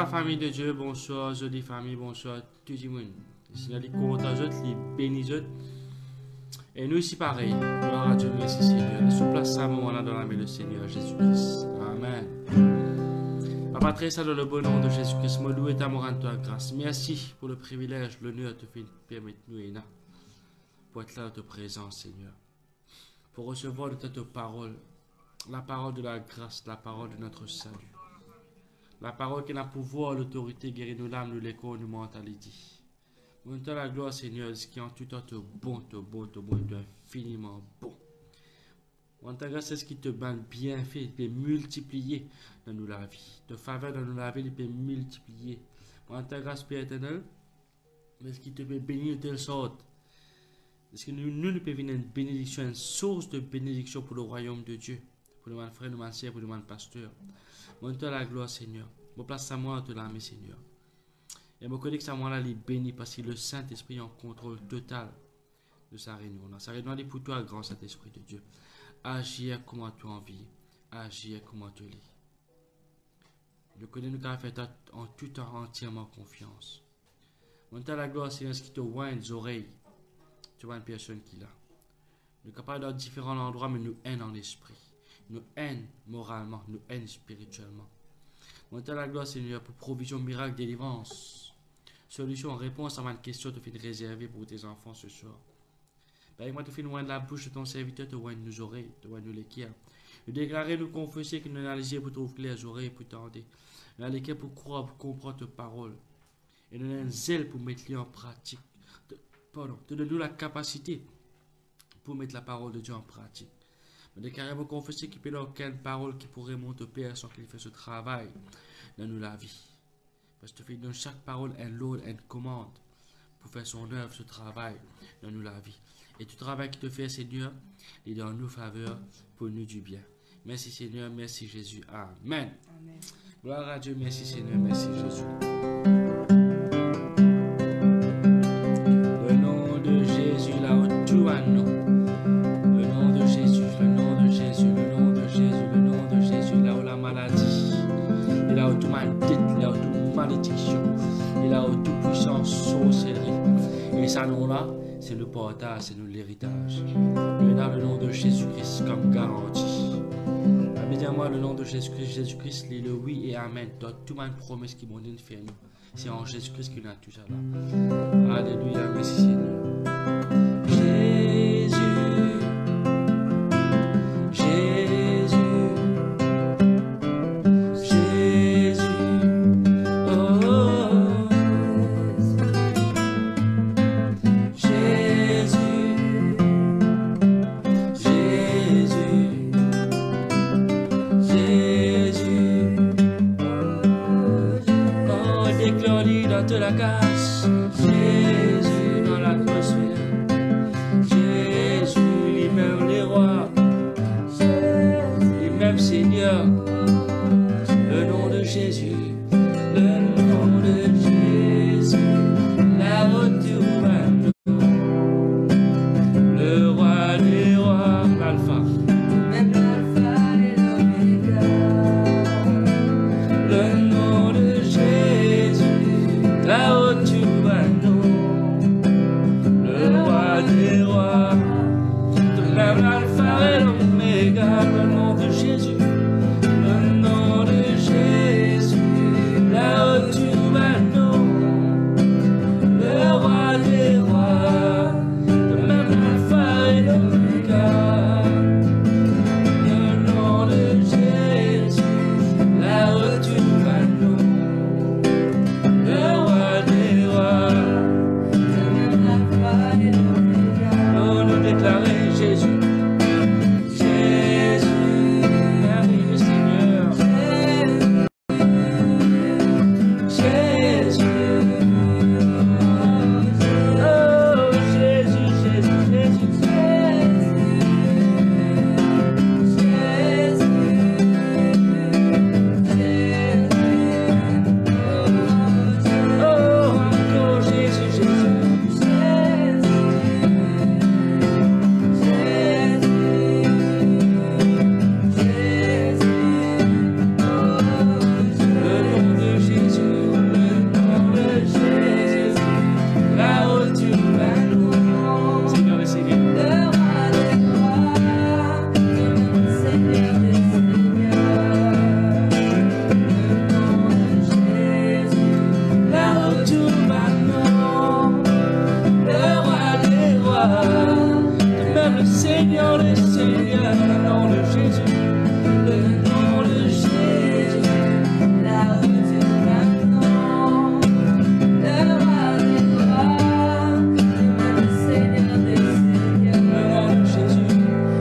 la famille de Dieu, bonsoir, jolie famille, bonsoir tout le monde. Le Seigneur est content, il bénit. Et nous ici pareil, gloire à Dieu, merci Seigneur. Laissons place à moment là dans la main du Seigneur Jésus-Christ. Amen. Papa très saint, dans le bon nom de Jésus-Christ, me loue et t'amour en toi grâce. Merci pour le privilège, l'honneur de te permettre nous et là, pour être là dans ta présence, Seigneur. Pour recevoir de ta parole, la parole de la grâce, la parole de notre salut. La parole qui a pouvoir, l'autorité, guérir nos âmes, nous les corps, nos mentalités. Nous te la gloire, Seigneur, ce qui en tout temps te bon, infiniment bon. On te grâce, c'est ce qui te banne bien fait, il peut multiplier dans nous la vie. De faveur dans nous la vie, il peut multiplier. On te grâce, Père éternel, mais ce qui te peut bénir de telle sorte. Parce que nous pouvons venir une bénédiction, une source de bénédiction pour le royaume de Dieu. Pour le frère, le sœur, pour le pasteur. Monte la gloire, Seigneur. Mon place à moi, te l'âme, Seigneur. Et je connais que ça, moi, là, il est béni parce que le Saint-Esprit est en contrôle total de sa réunion. Sa réunion est pour toi, grand Saint-Esprit de Dieu. Agir comme tu as envie. Agir comme tu lis. Je connais nous qu'à faire en tout temps entièrement confiance. Monte la gloire, Seigneur, ce qui te voit les oreilles. Tu vois une personne qui l'a. Nous sommes capables dans différents endroits, mais nous haine en esprit. Nous haine moralement, nous haine spirituellement. Monte la gloire, Seigneur, pour provision, miracle, délivrance. Solution, réponse à ma question, te fait réserver pour tes enfants ce soir. Père, moi, te fais loin de la bouche de ton serviteur, te loin de nos oreilles, te loin de nos l'équerre. Nous déclarer, nous confesser que nous analyser pour trouver les oreilles, pour tendre. Nous l'équerre pour croire, pour comprendre tes paroles. Et nous avons un zèle pour mettre les en pratique. Pardon, te donne-nous la capacité pour mettre la parole de Dieu en pratique. Nous déclarons confesser qu'il n'y a aucune parole qui pourrait monter au Père sans qu'il fasse ce travail dans nous la vie. Parce que tu fais dans chaque parole un lot, une commande pour faire son œuvre, ce travail dans nous la vie. Et tout travail qui te fait, Seigneur, il est dans nos faveurs pour nous du bien. Merci Seigneur, merci Jésus. Amen. Amen. Gloire à Dieu, merci Seigneur, merci Jésus. Le nom de Jésus, là où tout à nous. Le nom de Jésus, le nom de Jésus, le nom de Jésus, le nom de Jésus, là où la maladie, et là où tout maladie, là où toute malédiction, et là où toute puissance, sorcellerie. Et ça, nom-là, c'est le portage, c'est nous l'héritage. Nous avons le nom de Jésus-Christ comme garantie. Évidemment, le nom de Jésus-Christ, le oui et amen. Dans toute ma promesse qui m'ont dit de faire nous. C'est en Jésus-Christ qu'il a tout ça là. Alléluia, merci Seigneur. Jésus, Jésus, Jésus, oh, Jésus, Jésus, Jésus, oh, déclare-lui dans toute la casse, Jésus dans l'atmosphère. Seigneur, le nom de Jésus, le nom de Jésus, la retour à nous, le roi des rois, l'alpha, même l'alpha et l'oméga, le nom de Jésus, la retour à nous, le roi des rois, même l'alpha et l'oméga, le nom de Jésus. Le nom de Jésus, là où tu vas nous. Seigneur, le nom de Jésus, le nom de Jésus, la haute maintenant, le roi des rois, le Seigneur des seigneurs, le nom de Jésus,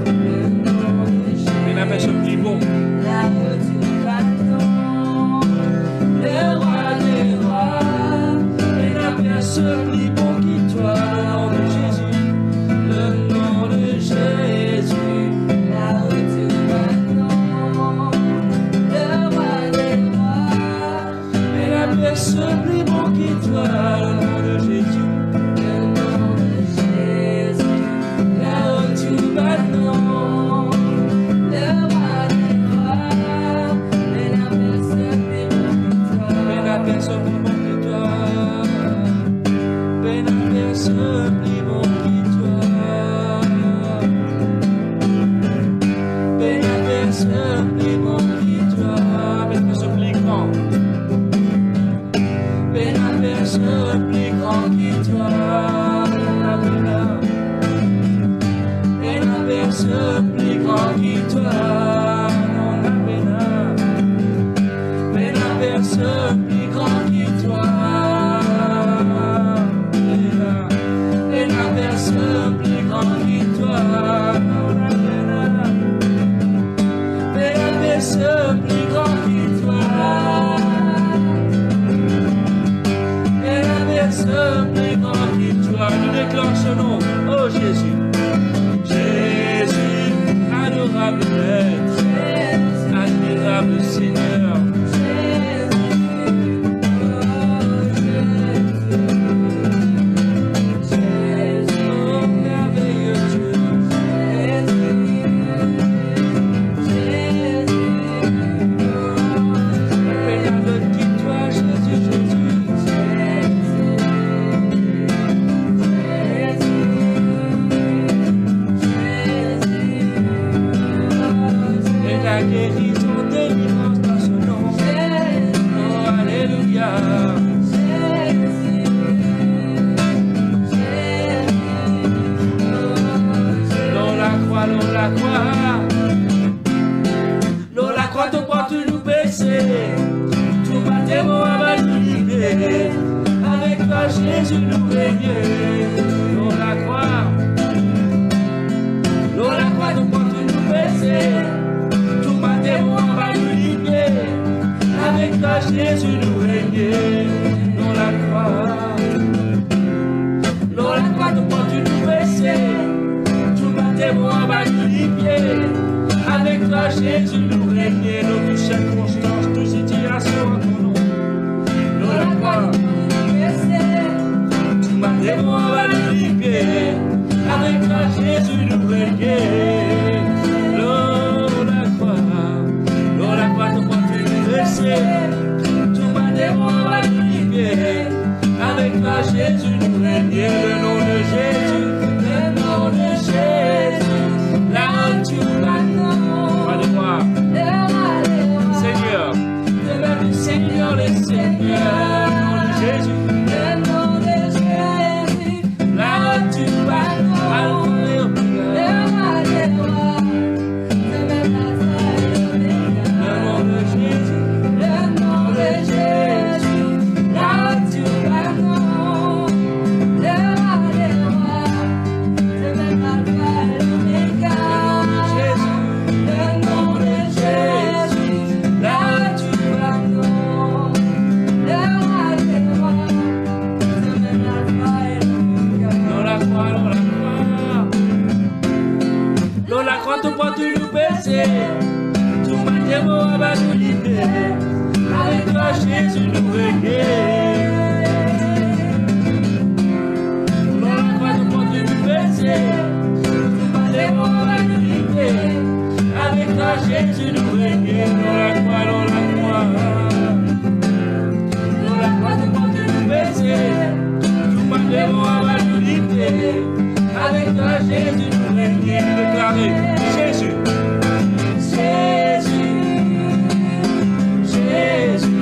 le nom de Jésus, mais la personne plus bon, la haute maintenant, le roi des rois, et la personne plus bon qui toi, le nom de Jésus, le nom de Jésus, la haute maintenant, le roi des rois, et la personne plus bon qui toi, le nom de Jésus, le nom de Jésus, la haute maintenant, le roi des rois, et la personne plus bon qui toi, et la personne plus bon qui toi, et la personne plus bon qui toi, et la personne plus bon qui toi, mais la personne plus grand, mais la personne plus grand qui toi, et la personne plus grand qui toi, mais la personne plus grand qui toi, et la personne plus grand qui toi, mais la personne plus grand qui toi, et la personne plus grand qui toi, nous déclarons ce nom, oh Jésus, Jésus, adorable Maître, admirable Seigneur, oh merveilleux Dieu, Père qui toi, Jésus, Jésus, et la guérison, délivrance dans ce nom, oh alléluia, l'on la croix, l'on la croix, ton porte nous péchés, tout ma démon va nous libérer, avec toi Jésus nous régner, l'on la croix, ton porte nous péchés, tout ma démon va nous libérer, avec toi Jésus nous régner, l'on la croix, ton porte nous péchés, tout ma démon va nous libérer, avec toi Jésus nous régner, dans toutes circonstances, toutes situations en ton nom, l'on la croix, tout ma démon va nous libérer, avec toi Jésus nous régner, l'on la croix, ton porte nous péchés, tout ma démon va nous libérer, avec toi Jésus nous régner, le nom de Jésus, la honte maintenant, pas de moi, Seigneur, le Seigneur, le Seigneur, le nom de Jésus, la honte maintenant, Alpha et Omega, le nom de Jésus, la honte maintenant, Quand on prend tout nous baisser, tout ma démon va nous libérer, avec toi Jésus nous régner. Quand on prend tout nous baisser, tout ma démon va nous libérer, avec toi Jésus nous régner. Dans la croix, quand on prend tout nous baisser, tout ma démon va nous libérer, avec toi Jésus nous régner. Déclarez Jésus, Jésus, Jésus,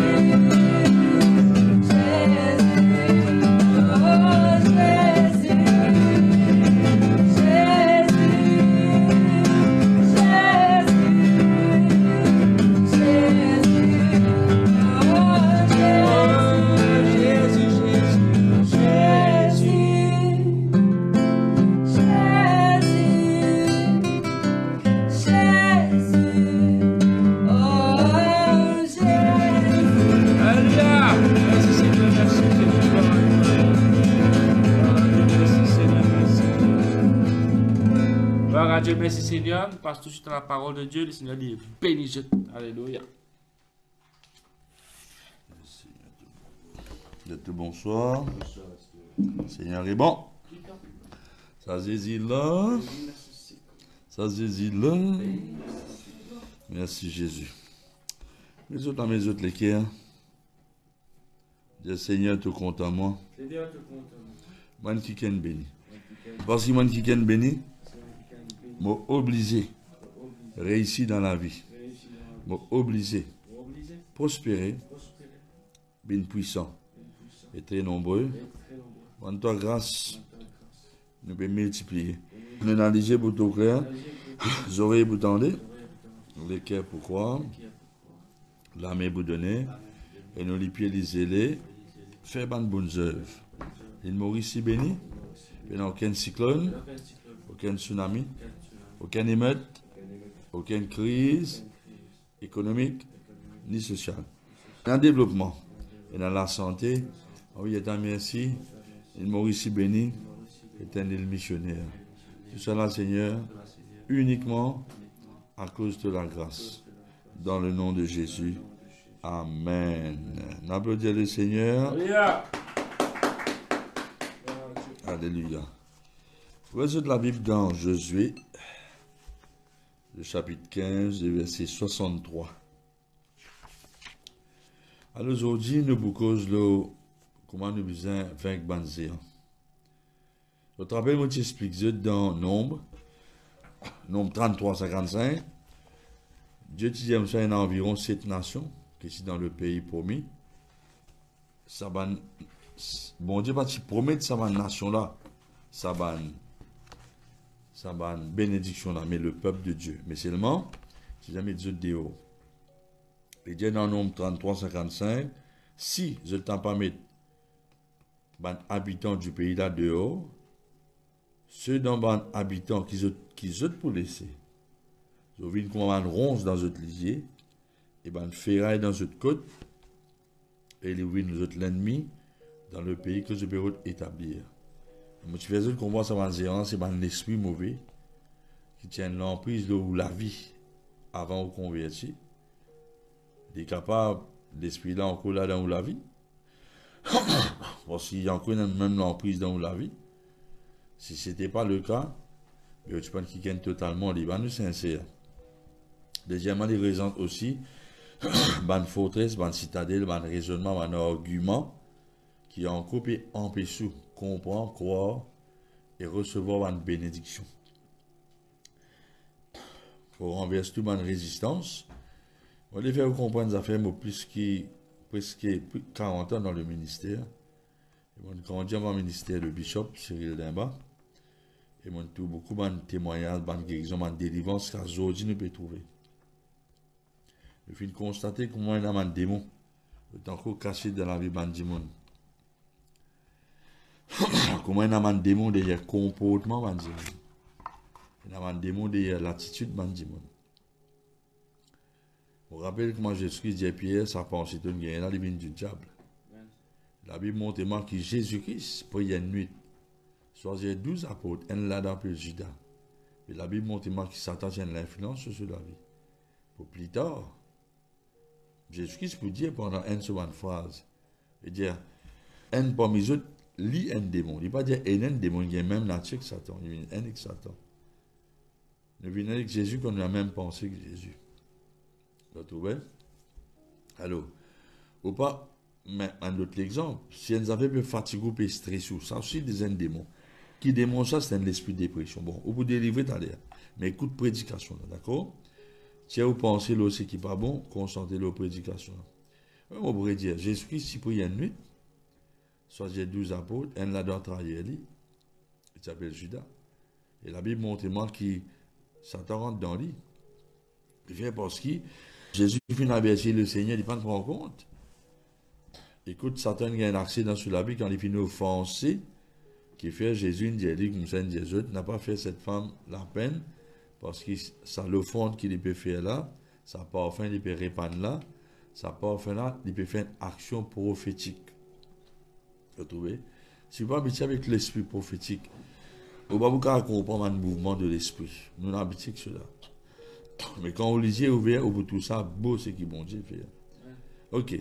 Dieu merci Seigneur. Nous passons tout de suite à la parole de Dieu. Le Seigneur dit béni je. Alléluia. Bonsoir. Seigneur est bon. Ça Jésus là. Ça Jésus là. Merci Jésus. Les autres, mes autres, les cœurs. Dis Seigneur, te compte à moi. Moi qui ken béni. Parce que moi qui ken béni, m'a obligé réussir dans la vie. M'a obligé prospérer, bien puissant et très nombreux. En toi grâce, nous pouvons multiplier. Nous analyser pour tout clair, les oreilles pour tendre, les cœurs pour croire, la main pour donner, et nous les pieds les zélés, faire de bonnes œuvres. L'île Maurice est béni, il n'y a aucun cyclone, aucun tsunami, aucune émeute, aucune crise économique ni sociale. Dans le développement et dans la santé, oui, étant merci, l'île Maurice est béni, est un île missionnaire. Tout cela, Seigneur, uniquement à cause de la grâce. Dans le nom de Jésus. Amen. N'applaudissez le Seigneur. Alléluia. Alléluia. Voici de la Bible dans Josué, le chapitre 15, le verset 63. Alors aujourd'hui, nous vous causons comment nous besoin vaincre Banzéan. Je te rappelle, moi, je t'explique dans Nombre 33-55. Dieu dit qu'il y a environ 7 nations qui sont dans le pays promis. Bon Dieu, parce qu'il promet que ça va nation là, ça va bénédiction là, mais le peuple de Dieu. Mais seulement, si jamais Dieu dehors. Et Dieu dans Nombre 33-55, si je ne t'en pas mettre les habitants du pays là dehors, ceux dans les habitants qui sont pour laisser, ils ont vu comme une ronce dans notre lisier, et une ferraille dans notre côte, et ils ont vu nous autres l'ennemi dans le pays que je peux établir. Mais tu fais qu'on voit ça dans zéro, c'est un esprit mauvais qui tient l'emprise de la vie avant de convertir. Il est capable, l'esprit là encore là dans la vie. Parce qu'il y a encore même l'emprise dans la vie. Si ce n'était pas le cas, tu penses qu'il gagne totalement les bandes sincères. Deuxièmement, il présente aussi une forteresse, une citadelle, un raisonnement, un argument qui a encore empêché de comprendre, croire et recevoir une bénédiction. Pour renverser toute une résistance, on va faire comprendre des affaires presque 40 ans dans le ministère. On grandit dans le ministère de Bishop Cyril Dimba. Et on trouve beaucoup de témoignages, de guérison, de délivrance qu'aujourd'hui nous pouvons trouver. Je finis de constater comment il y a un démon, encore caché dans la vie de monde. Comment il y a un démon derrière le comportement de monde. Il y a un démon derrière l'attitude de monde. Je me rappelle comment Jésus-Christ dit à Pierre, sa pensée de guerre, là, il vient du diable. La Bible montre que Jésus-Christ, pour y une nuit, choisir 12 apôtres, un là dans le Judas. Et la Bible montre que Satan a l'influence sur la vie. Pour plus tard, Jésus-Christ peut dire pendant une seconde phrase, il dit, un parmi eux, lit un démon. Il ne pas dire un démon, il y a même nature que Satan. Il y a un avec Satan. Nous venons avec Jésus qu'on a la même pensée que Jésus. Vous trouvez? Alors, ou pas, mais un autre exemple, si vous avez un fatigue ou un stress, ça aussi des démons. Qui démontre ça, c'est un esprit de dépression. Bon, vous pouvez délivrer dans l'air. Mais écoute prédication, d'accord? Si vous pensez là aussi qui n'est pas bon, concentrez la prédication. On pourrait dire, Jésus-Christ, si pour y a une nuit, soit j'ai 12 apôtres, un là dans travailler, il s'appelle Judas. Et la Bible montre moi qui Satan rentre dans lui. Il vient parce que Jésus finit avertir le Seigneur, il ne prend pas en compte. Écoute, Satan a un accident sur la vie quand il finit offensé, qui fait Jésus, il dit comme ça, Jésus n'a pas fait cette femme la peine, parce que ça l'offrande qu'il peut faire là, ça parfum il peut répandre là, ça parfum là, il peut faire une action prophétique. Vous trouvez? Si vous pas habitué avec l'esprit prophétique, On va vous comprendre le mouvement de l'esprit. Nous avons habitué que cela. Mais quand on lisait ouvert, au bout de tout ça, beau, c'est qui bon Dieu fait. Ok.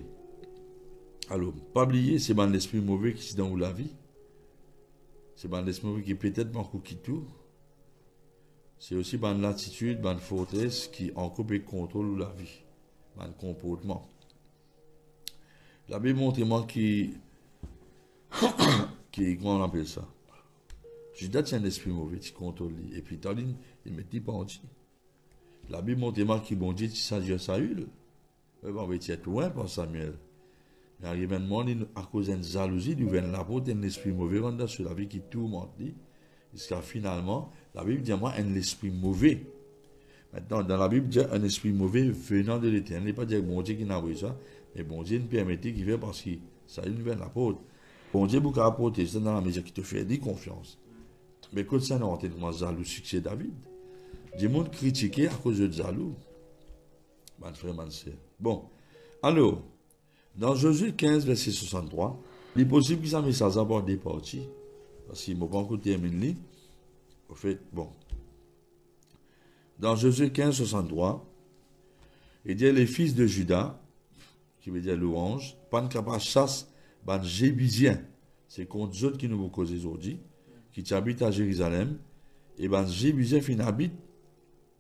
Alors, pas oublier, c'est dans l'esprit mauvais qui est dans la vie. C'est dans l'esprit mauvais qui peut-être manque qui tout. C'est aussi dans l'attitude, dans la forteresse qui encore peut contrôler la vie, dans le comportement. La Bible montre moi qui comment on appelle ça. Judas tient un esprit mauvais qui contrôle. Et puis, il met dit pas en dit. La Bible montre moi qui bon Dieu, qui s'agit de Saül. On va être loin pour Samuel. Il arrive un moment, à cause d'une jalousie, il vient la porte, un esprit mauvais rentre sur la vie qui tourmente. Jusqu'à finalement, la Bible dit moi un esprit mauvais. Maintenant, dans la Bible, il dit un esprit mauvais venant de l'Éternel. Il n'est pas dire bon Dieu qui n'a pas ça, mais bon Dieu nous permet qu'il fait parce que ça lui vient la porte. Bon Dieu, beaucoup apporter, c'est dans la mesure qui te fait dire confiance. Mais quand ça n'a pas été jaloux, succès David. Des gens critiqués à cause de jaloux. Mon frère, mon sœur. Bon, alors, dans Josué 15, verset 63, il est possible que ça me ça d'abord des parties. Parce qu'il ne m'a pas encore terminé. Au fait, bon. Dans Josué 15, 63, il dit les fils de Juda, qui veut dire louange, pas capable chasse, ban Jébusien, c'est contre eux qui nous causent aujourd'hui, qui habitent à Jérusalem, et ban Jébusien fin habite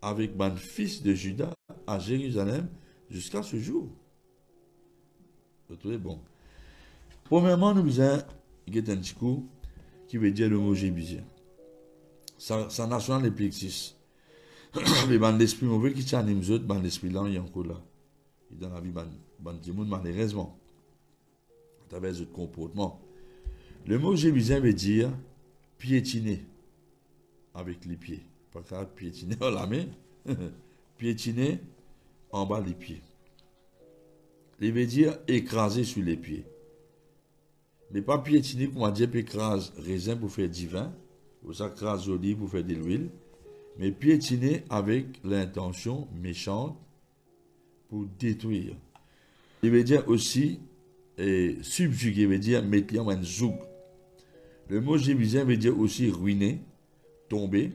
avec ban fils de Juda à Jérusalem jusqu'à ce jour. Vous trouvez bon. Premièrement, nous avons un petit coup qui veut dire le mot Jébusien. Sa nation est plexis. Mais ban l'esprit mauvais qui tient les autres, ban l'esprit là, il y a encore là. Et dans la vie, ban du monde, malheureusement, à travers ce comportement. Le mot Jébusien veut dire piétiner avec les pieds. Pas qu'à piétiner en la main, piétiner en bas des pieds. Il veut dire écraser sur les pieds. Mais pas piétiner comme on dit, écrase raisin pour faire du vin, ou ça écrase olive pour faire de l'huile, mais piétiner avec l'intention méchante pour détruire. Il veut dire aussi subjuguer, il veut dire mettre en un zoug. Le mot jébusien veut dire aussi ruiner, tomber,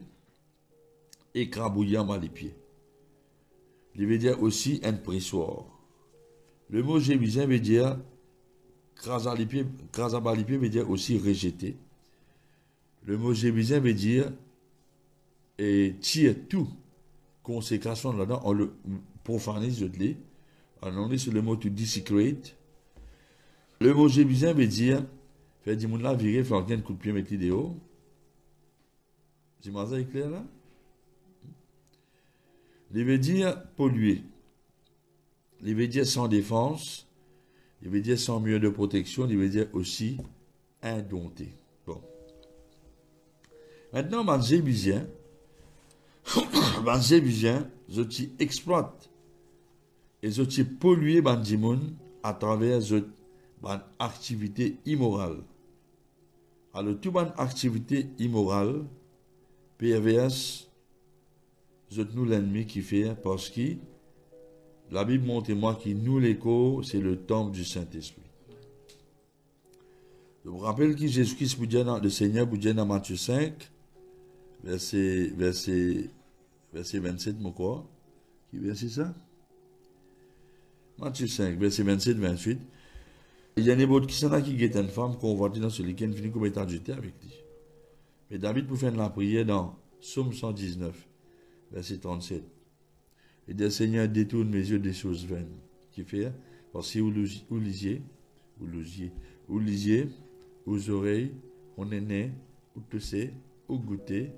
écrabouiller en bas les pieds. Il veut dire aussi un pressoir. Le mot jébusien veut dire craser les pieds veut dire aussi rejeter. Le mot jébusien veut dire tirer tout consécration là-dedans, on le profanise de l'île. On est sur le mot to desecrate. Le mot jébusien veut dire faire du monde là virer, faire un coup de pied, mettre l'idéo. Dis-moi ça est clair là? Il veut dire polluer. Il veut dire sans défense. Il veut dire sans mur de protection. Il veut dire aussi indompté. Bon. Maintenant, mon jébusien, je t'y exploite et je t'y pollue à travers une activité immorale. Alors, toute une activité immorale, perverse, je nous l'ennemi qui fait parce que la Bible montre moi qui nous l'écho, c'est le temple du Saint-Esprit. Je vous rappelle que Jésus-Christ, le Seigneur, vous dit dans Matthieu 5, verset 27, mon quoi? Qui verset ça? Matthieu 5, verset 27-28. Il y a une autre qui s'en a qui est une femme convoitée dans celui qui finit comme étant jeté avec lui. Mais David pour faire la prière dans Psaume 119, verset 37. Et dit Seigneur, détourne mes yeux des choses vaines. Qui fait? Parce que vous lisiez, aux oreilles, on est né, ou toussez, ou goûter,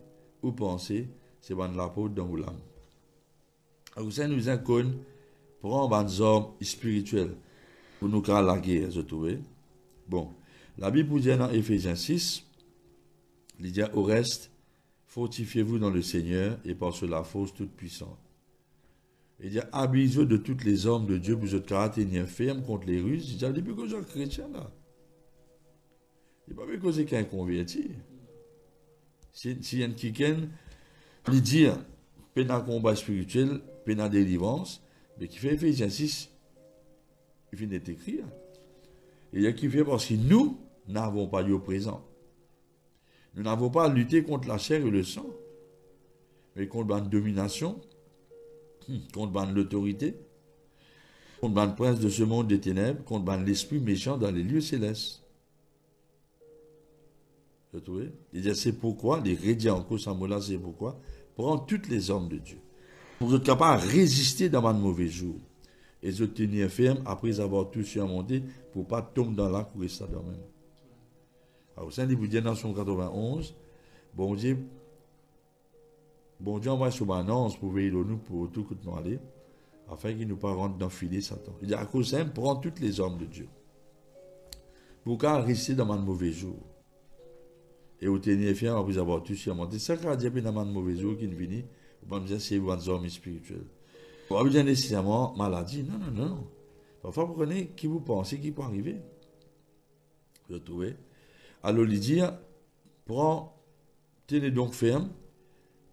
ou penser, c'est bon la peau dans l'âme. Alors ça nous incone pour un homme spirituel pour nous faire la guerre, je trouve. Bon, la Bible dit dans Éphésiens 6, il dit au reste, fortifiez-vous dans le Seigneur et par la force toute puissante. Il dit habillez-vous de toutes les armes de Dieu pour votre caractère ferme contre les ruses. Il dit depuis que j'ai chrétien là. Il n'y a pas besoin de qu'un converti. Si y a un quelqu'un qui dit peine à combat spirituel, peine à délivrance, mais qui fait Éphésiens 6, il vient d'être écrit. Il y a qui fait parce que nous n'avons pas eu au présent. Nous n'avons pas à lutter contre la chair et le sang, mais contre la domination, contre l'autorité, contre le prince de ce monde des ténèbres, contre l'esprit méchant dans les lieux célestes. Vous trouvez? Il dit, c'est pourquoi, les rédiens en cause, c'est pourquoi, prends toutes les armes de Dieu. Pour être capable de résister dans un mauvais jour. Et se tenir ferme après avoir tout surmonté pour ne pas tomber dans la cour et ça de même. Alors, au sein du budget dans son 91, bon Dieu envoie sur une annonce pour veiller nous pour tout nous aller, afin qu'il ne nous pas rentre dans le filet Satan. Il dit, à cause de ça, prends toutes les armes de Dieu. Pour qu'à rester dans un mauvais jour. Et au tenir ferme après avoir tout surmonté. C'est ça qu'il y a dans un mauvais jour qui vient, on va dire c'est une arme spirituelle. On va dire nécessairement maladie. Non, non, non. Parfois, vous prenez qui vous pensez qui peut arriver. Vous trouvez? Alors, il dit, tenez donc ferme,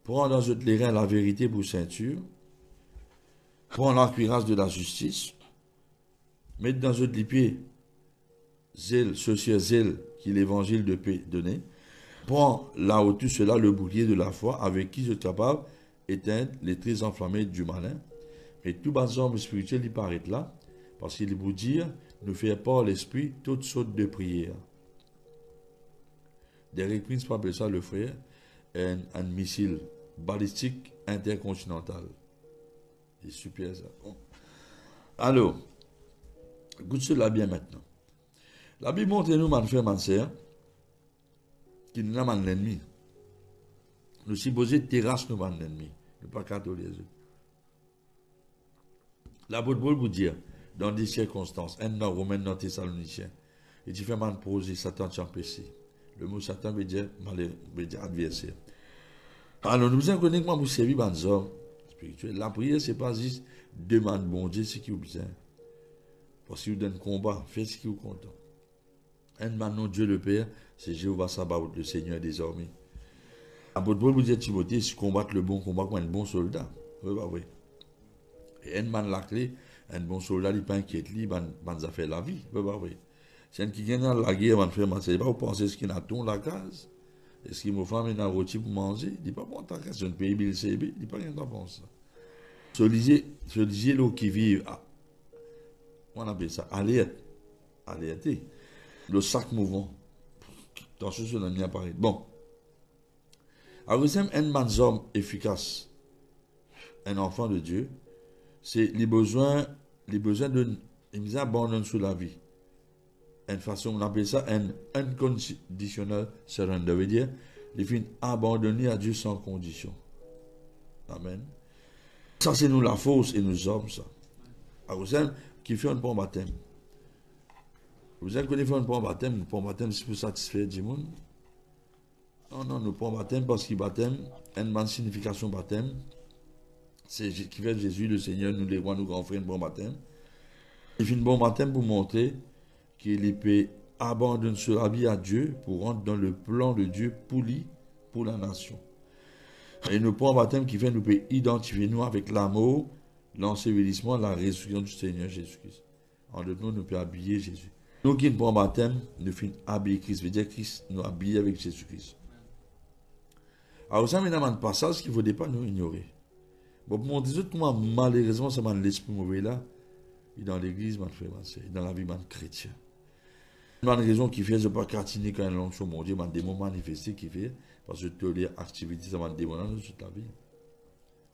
prends dans votre reins la vérité pour ceinture, prends la cuirasse de la justice, mettez dans votre pied zèle, ce zèle qui l'évangile de paix donné, prends là où tout cela le bouclier de la foi avec qui je suis capable d'éteindre les traits enflammés du malin. Et tout bas homme spirituel, il paraît là, parce qu'il vous dit, nous fait par l'esprit toutes sortes de prières. Derek Prince appelle ça le frère, un missile balistique intercontinental. C'est super ça. Bon. Alors, écoute cela bien maintenant. La Bible montre nous, mon frère, mon sœur, qu'il n'a pas l'ennemi. Nous supposons terrasse nous, l'ennemi. Ne pas catholique. La Bible vous dit, dans des circonstances, un dans Romain, dans Thessaloniciens, et tu fais mal poser Satan t'empêcher. Le mot Satan veut dire adversaire. Alors, nous avons connu comment vous servir les hommes spirituels. La prière, ce n'est pas juste demander bon Dieu ce qui vous besoin. Parce qu'il vous donne combat, faites ce qui vous content. Un maintenant, Dieu le Père, c'est Jéhovah Sabaoth, le Seigneur désormais. La Bible vous dit, Timothée, si combattre le bon combat comme un bon soldat. Oui, bah oui. Et un man la clé, un bon soldat, il n'est pas inquiète, il va faire la vie. Oui, bah oui. C'est un qui vient dans la guerre, man frère, c'est pas vous pensez ce qu'il a ton la case. Est-ce qu'il me fait un rôti pour manger? Il dit pas bon, tant que c'est un pays, il CB, il dit pas rien d'en penser. Ce lisier l'eau qui vit, on appelle ça alerté. Le sac mouvant. Dans ce que l'on a parlé. Bon. Alors, c'est un homme efficace, un enfant de Dieu, c'est les besoins de ils abandonnent sur la vie. Une façon, on appelle ça un unconditional surrender. Ça veut dire, les filles abandonnés à Dieu sans condition. Amen. Ça, c'est nous la force et nous hommes, ça. Alors, c'est qui fait un bon baptême. Vous avez connu faire un bon baptême, c'est pour satisfaire du monde. Non, non, nous prenons baptême parce qu'il baptême, une bonne signification baptême. C'est qui fait Jésus, le Seigneur, nous les rois, nous grands frères, un bon baptême. Il fait un bon baptême pour montrer qu'il peut abandonner sa vie à Dieu pour rentrer dans le plan de Dieu pour lui, pour la nation. Et nous prenons baptême qui fait nous peut identifier nous avec l'amour, l'ensevelissement, la résurrection du Seigneur Jésus-Christ. En d'autres mots, nous peut habiller Jésus. Nous qui nous prenons baptême, nous finissons habiller Christ, veut dire Christ nous habille avec Jésus-Christ. Alors ça, maintenant, un passage qu'il ne faudrait pas nous ignorer. Bon, pour montrer comment malheureusement, ça m'a l'esprit mauvais là, il est dans l'église, dans la vie chrétien. Une raison qui fait, je ne peux pas cartiner quand une langue sur mon Dieu, un démon manifesté qui fait, parce que toutes les activités, ça m'a démon dans toute la vie.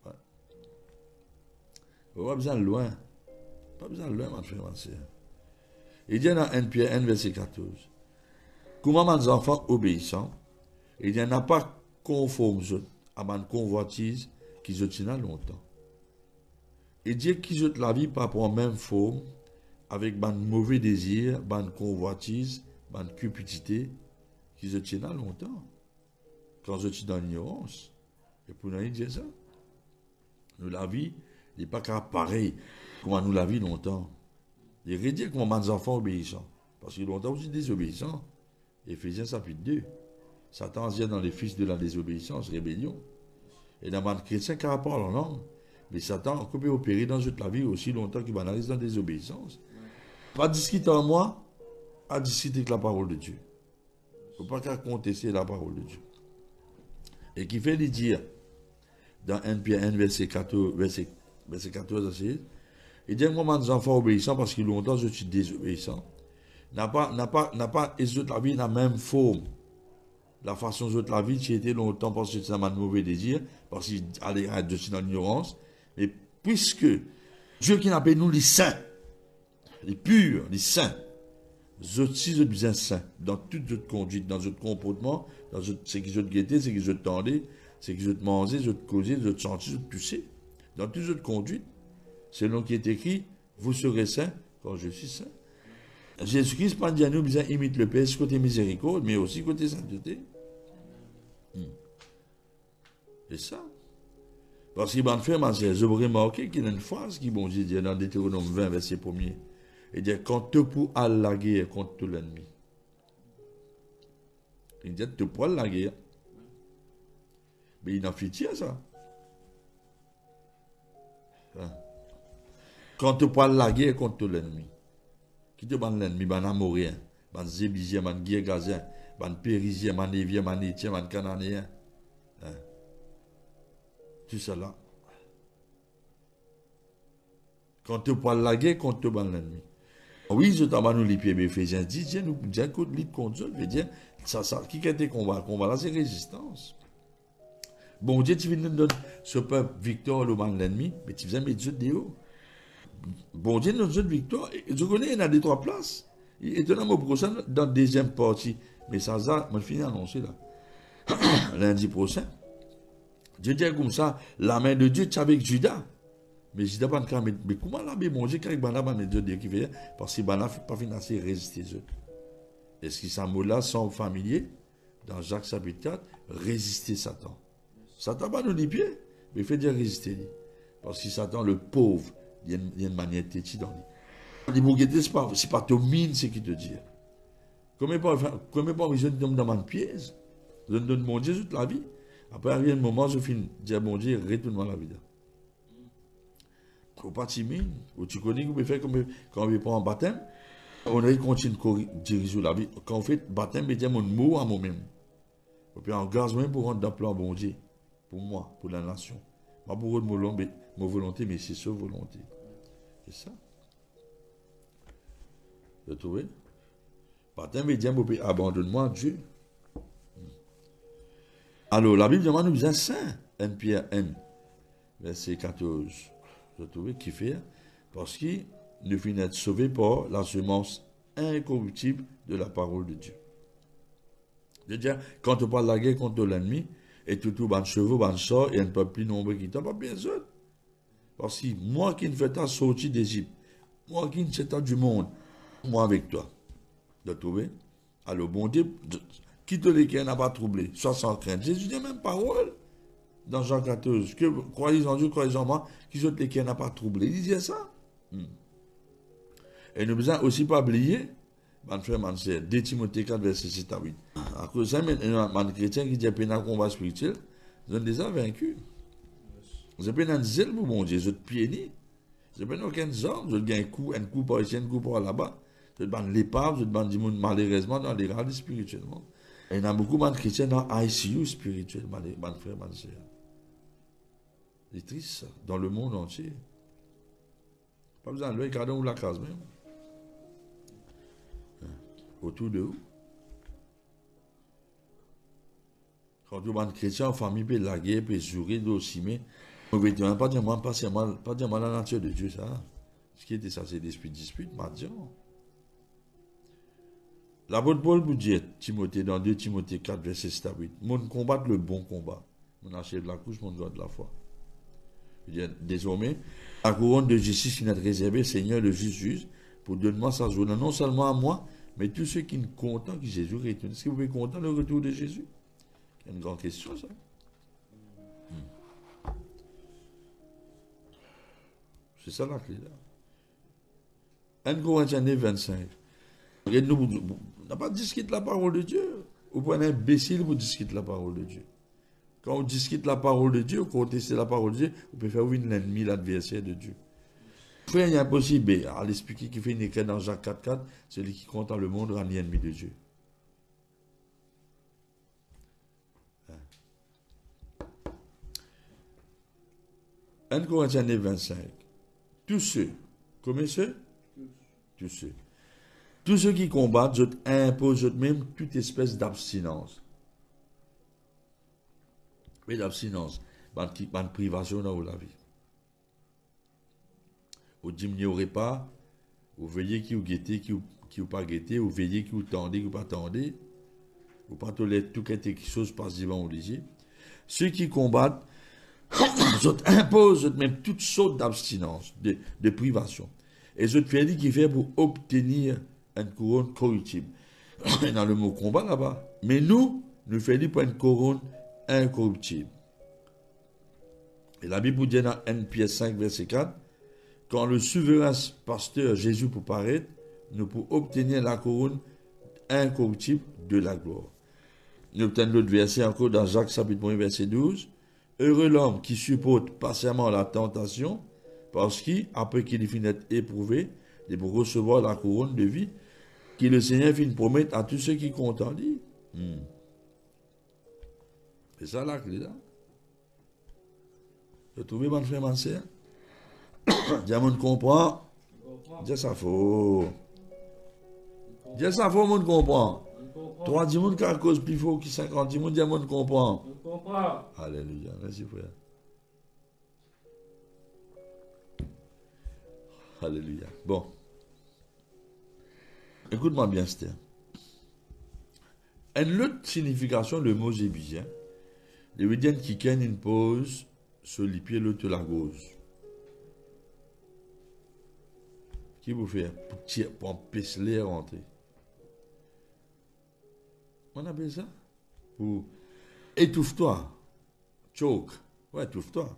Ouais. Pas besoin de loin. Pas besoin de loin, mon frère, ma soeur. Il dit dans 1 Pierre 1, verset 14. Comment mes enfants obéissants, il n'y en a pas conforme à ma convoitise qui se tient longtemps. Et dit qu'ils ont la vie pas pour la même forme, avec un mauvais désir, une convoitise, une cupidité, qui se tient longtemps. Quand je suis dans l'ignorance. Et pour nous dire ça, nous la vie n'est pas pareil comment nous la vie longtemps. Il veut dire comment mes enfants obéissants. Parce que longtemps aussi désobéissants. Éphésiens chapitre 2. Satan vient dans les fils de la désobéissance, rébellion. Et dans le chrétien qui parle en langue, mais Satan peut opérer dans toute la vie aussi longtemps qu'il va analyser dans la désobéissance. Pas discuter en moi, à discuter avec la parole de Dieu. ne faut pas contester la parole de Dieu. Et qui fait lui dire, dans 1 Pierre 1, verset 14 à 16, il dit, moi, mes enfants obéissants, parce que longtemps, je suis désobéissant. N'a pas exercé la vie dans la même forme. La façon dont la vie, j'ai été longtemps parce que ça m'a de mauvais désir, parce qu'il allait être dans l'ignorance. Mais puisque Dieu qui appelle nous les saints, les purs, les saints, vous aussi, vous êtes bien saints, dans toute votre conduite, dans votre comportement, dans ce qui vous guettez, ce qui vous tendez, ce qui vous mangez, ce qui vous causez, ce qui vous sentez, ce qui vous toussez. Dans toute votre conduite, selon qui est écrit, vous serez saints quand je suis saint. Jésus-Christ, pas dit à nous, bien imite le Père, côté miséricorde, mais aussi côté sainteté. C'est ça. Parce qu'il va faire, ma sœur, je vous remarquer qu'il y a une phrase qui, bon Dieu dit dans Deutéronome 20, verset 1er. Il dit, quand tu pour aller la guerre contre l'ennemi. Il dit, tu pour aller la guerre. Mais il n'a fait tirer ça. Hein? Quand tu pour aller la guerre contre l'ennemi. Qui te ban l'ennemi, ban amorien, ban zébizien, ban guergazien, ban périsien, ban évien, ban étien, ban cananéen. Hein? Tout ça là. Quand tu parles la guerre, quand tu ban l'ennemi. Oui, je t'en nous les pieds, mais Éphésiens 10, Dieu nous dit que l'île contre Dieu, veut dire, ça, qui a été combat là, c'est résistance. Bon Dieu, tu viens nous donner ce peuple victoire le ban l'ennemi, mais tu viens mettre Dieu dehors. Bon Dieu, nous donne victoire. Je connais, il y a des 3 places. Et dans le prochain, dans la deuxième partie, mais ça, je finis d'annoncer là. Lundi prochain. Dieu dit comme ça, la main de Dieu est avec Judas. Mais Judas pas de mettre. Mais comment la bon Dieu, quand il va mettre Dieu qui fait, parce qu'il n'a pas financé résister Dieu. Est-ce que ça mot-là sont familiers dans Jacques chapitre 4, résister Satan. Satan va nous les pieds, mais il fait dire résister. Parce que Satan, le pauvre, il y a une manière de têter dans lui. Les bouquetés, ce n'est pas ton mine, c'est qui te dit. Comment pas je tombe dans mon piège? Je donne mon Dieu toute la vie. Après, arrive un moment, je finis de dire mon Dieu, retourne-moi la vie. Il ne faut pas timide. Tu connais qu'on peut faire comme quand on prend un baptême. On a continué de diriger la vie. Quand on fait baptême, on dit mon mot à moi-même. Et puis, en gaz même pour rendre le plan bon Dieu. Pour moi, pour la nation. Pas pour ma volonté, mais c'est sa volonté. C'est ça. Vous trouvez? Baptême veut dire abandonne-moi à Dieu. Alors, la Bible demande nous un saint. 1 Pierre 1, verset 14. Vous trouvez qui fait? Parce qu'il nous finit d'être sauvé par la semence incorruptible de la parole de Dieu. C'est-à-dire, quand on parle de la guerre contre l'ennemi, et tout, ban chevaux, ban sort, et un peuple plus nombreux qui t'ont pas besoin. Parce que moi qui ne fais pas sortir d'Égypte, moi qui ne sais pas du monde, moi avec toi. Vous trouvez? Alors, bon Dieu, quitte les qui n'a pas troublé, soit sans crainte. Jésus dit même parole dans Jean 14, que croyez en Dieu, croyez en moi, qui sont les qui n'a pas troublé. Il disait ça. Et nous devons aussi pas oublier, mon frère, mon sœur, 2 Timothée 4, verset 7 à 8. À cause de ça, un chrétien qui dit qu'il y a un combat spirituel, vous êtes déjà vaincu. Vous avez un zèle pour mon Dieu, vous êtes pieds. Vous n'avez aucun genre, vous avez un coup par ici, un coup par là-bas. Vous êtes l'épave, vous êtes malheureusement dans les rades spirituellement. Et il y a beaucoup de chrétiens dans ICU spirituel, mon frère, mon sœur. C'est triste, ça, dans le monde entier. Pas besoin de le regarder où la case même. Autour de où? Quand tu es un chrétien en famille, puis la guerre, puis jurer, d'aussi, mais pas dire mal la nature de Dieu, ça. Ce qui était ça, c'est dispute, maintenant. L'apôtre Paul vous dit, Timothée, dans 2 Timothée 4, verset 7 à 8, mon combat le bon combat. Mon achève la couche, mon doigt de la foi. Il dit, désormais, la couronne de justice qui n'est réservée, Seigneur, le juge, pour donner-moi sa journée, non seulement à moi, mais tous ceux qui sont contents que Jésus retourne. Est-ce que vous êtes contents du retour de Jésus? C'est une grande question, ça. C'est ça la clé, là. 1 Corinthiens 9, 25. On n'a pas discuté la parole de Dieu. Vous prenez un imbécile pour discuter la parole de Dieu. Quand on discute la parole de Dieu, quand on teste la parole de Dieu, on peut faire l'ennemi, l'adversaire de Dieu. Frère, il y a impossible à l'expliquer qui fait une écrit dans Jacques 4.4, celui qui compte dans le monde rend l'ennemi de Dieu. 1 Corinthiens 9, 25. Tous ceux, combien ceux? Tous ceux. Tous ceux qui combattent, je impose même toute espèce d'abstinence. Mais d'abstinence, de privation dans la vie. Vous diminuerez pas, vous veillez qui vous guettez, qui vous pas guettez, vous veillez qui vous tendez, qui vous pas tendez. Vous pas tolérer tout quelque chose passe devant vous disiez. Ceux qui combattent, je impose même toutes sortes d'abstinence, de privation. Et je te fais dire qu'il fait pour obtenir une couronne corruptible. Dans le mot combat là-bas. Mais nous faisons dire pour une couronne incorruptible. Et la Bible dit dans 1 Pierre 5, verset 4, quand le souverain pasteur Jésus pour paraître, nous pour obtenir la couronne incorruptible de la gloire. Nous obtenons l'autre verset encore dans Jacques chapitre 1, verset 12. Heureux l'homme qui supporte patiemment la tentation, parce qu'après qu'il finit d'être éprouvé, il pour recevoir la couronne de vie, que le Seigneur finit promettre à tous ceux qui comptent en lui. C'est ça la clé là. Vous trouvez, mon frère, ma soeur? Diamond comprend. Dis ça faux. Dis ça faux, mon comprend. 3 diamants qui a cause plus faux que 50 diamants, Diamond comprend. On comprend. Alléluia. Merci, frère. Alléluia. Bon. Écoute-moi bien, Stère. Une autre signification, le mot zébizien, les veut dire qui gagne une pause sur les pieds, l'autre la gauche. Qui vous fait pour empêcher l'air rentrer. On appelle ça pour étouffe-toi. Choke. Ouais, étouffe-toi.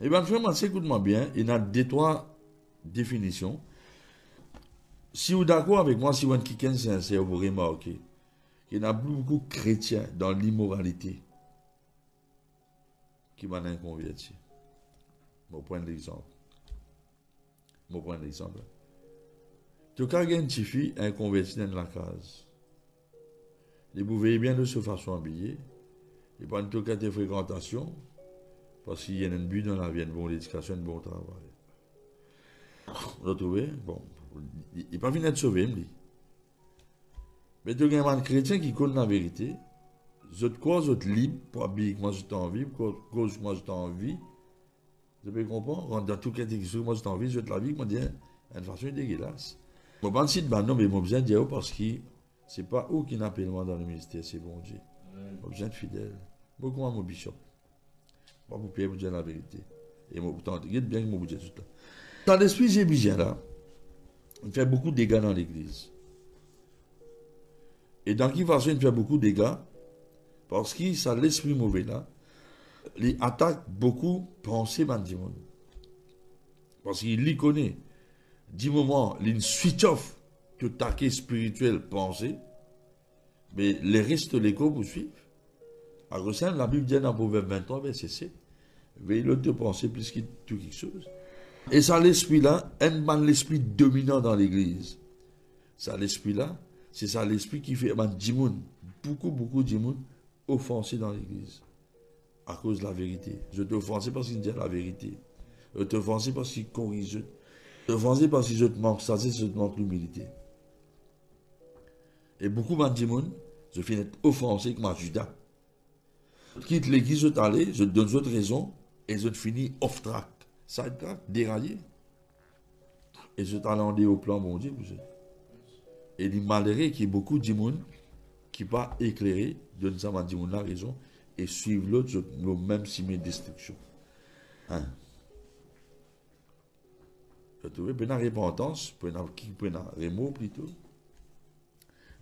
Et bien, vraiment, écoute-moi bien, il y a 2-3 définitions. Si vous êtes d'accord avec moi, si vous êtes quelqu'un sincère, vous remarquez qu'il y a beaucoup de chrétiens dans l'immoralité qui m'en ont converti. Mon point d'exemple. Mon point d'exemple. Tu as une petite fille, un converti dans la case. Vous voyez bien de cette façon habillée. Et pas tout cas de fréquentation. Parce qu'il y a un but dans la vie, une bonne éducation, un bon travail. Vous retrouvez? Bon. Il n'est pas venu être sauvé, me dit. Mais tu as un chrétien qui connaît la vérité. Je te crois, je te libre pour habiller que moi je t'en envie, cause que moi je t'en envie. Vous pouvez comprendre? Dans tout cas, moi je t'en envie, je te la vie, moi je dis, d'une façon dégueulasse. Je ne sais pas non, mais je besoin de dire parce que ce n'est pas eux qui n'appellent moi dans le ministère, c'est bon Dieu. J'ai besoin de fidèles. Beaucoup moins mon bishop. Pas pour payer, pour dire la vérité. Et pourtant, regarde bien que mon budget tout là. Dans l'esprit zébizien là, il fait beaucoup de dégâts dans l'église. Et dans quelle façon il fait beaucoup de dégâts? Parce que ça l'esprit mauvais là, il attaque beaucoup pensées mandimon. Parce qu'il y connaît. Du moment, il switch off que taquet spirituel pensée, mais les restes de l'écho vous suivent. À Rossem, la Bible dit dans Proverbe 23, verset 7, veille l'autre penser plus que tout quelque chose. Et ça, l'esprit-là, l'esprit dominant dans l'église. Ça, l'esprit-là, c'est ça l'esprit qui fait beaucoup de gens offensés dans l'église. À cause de la vérité. Je t'offense parce qu'il dit la vérité. Je t'offense parce qu'il corrige. Je t'offense parce que je te manque ça, je te manque l'humilité. Et beaucoup de gens, je finis offensé comme un Judas. Je quitte l'église, je t'allais, je te donne d'autres raisons, et je te finis off-track. Side track, déraillé. Et je t'allais au plan, mon Dieu, vous êtes. Et il malheureux qu'il y ait beaucoup de gens qui ne sont pas éclairés, donnent ça à gens la raison, et suivent l'autre, le même simé destruction. Hein? Vous trouvez, pour la repentance, pour la remords plutôt.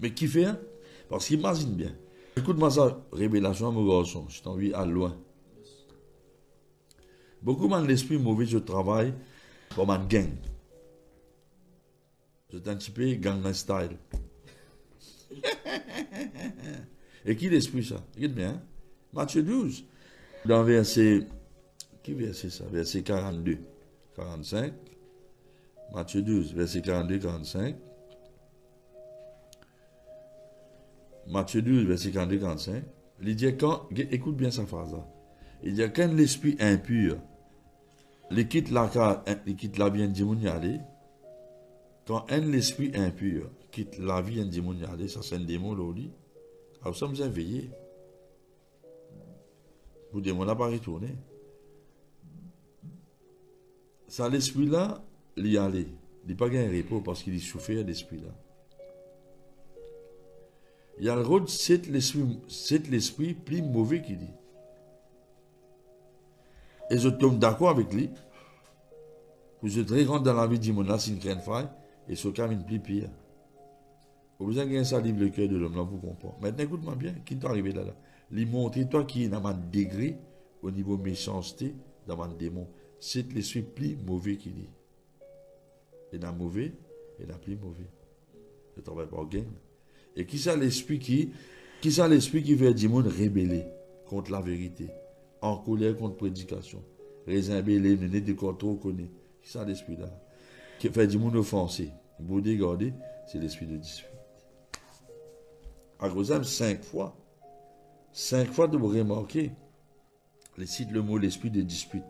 Mais qui fait? Parce qu'imagine bien. Écoute-moi ça, révélation à mon garçon, je t'envie à loin. Beaucoup de l'esprit mauvais, je travaille comme un gang. Je t'ai un petit peu Gangnam Style. Et qui l'esprit ça? Regarde bien, hein? Matthieu 12. Dans verset, qui verset ça? Verset 42, 45. Matthieu 12, verset 42, 45. Matthieu 12, verset 42, 45. Il dit quand, écoute bien sa phrase là. Il y a qu'un l'esprit impur. Il quitte la vie en démoniale. Quand un l'esprit impur quitte la vie en démoniale, ça c'est un démon l'oli. Alors ça nous a veillé. Vous démon n'a pas retourné. Ça l'esprit là, il y allait. Il n'a pas gagné repos parce qu'il est souffert d'esprit là. Il y a le rôle de cet l'esprit plus mauvais qu'il dit. Et je tombe d'accord avec lui. Vous êtes très rentre dans la vie du monde là, c'est une graine faille, et ce cas une plus pire. Vous avez ça livre le cœur de l'homme là, vous comprenez. Maintenant, écoute-moi bien, qui t'est arrivé là? Lui montrer toi qui est dans un degré au niveau méchanceté, dans un démon. C'est l'esprit plus mauvais qu'il dit. Et dans mauvais, et dans plus mauvais. Je travaille pas au gain. Et qui ça l'esprit qui veut du monde rébellé contre la vérité, en colère contre prédication, résimbélé, mené de contrôle connaît. Qui ça l'esprit là? Qui fait du monde offensé. Vous regardez, c'est l'esprit de dispute. À cause de 5 fois. 5 fois de vous remarquer. Je cite le mot l'esprit de dispute.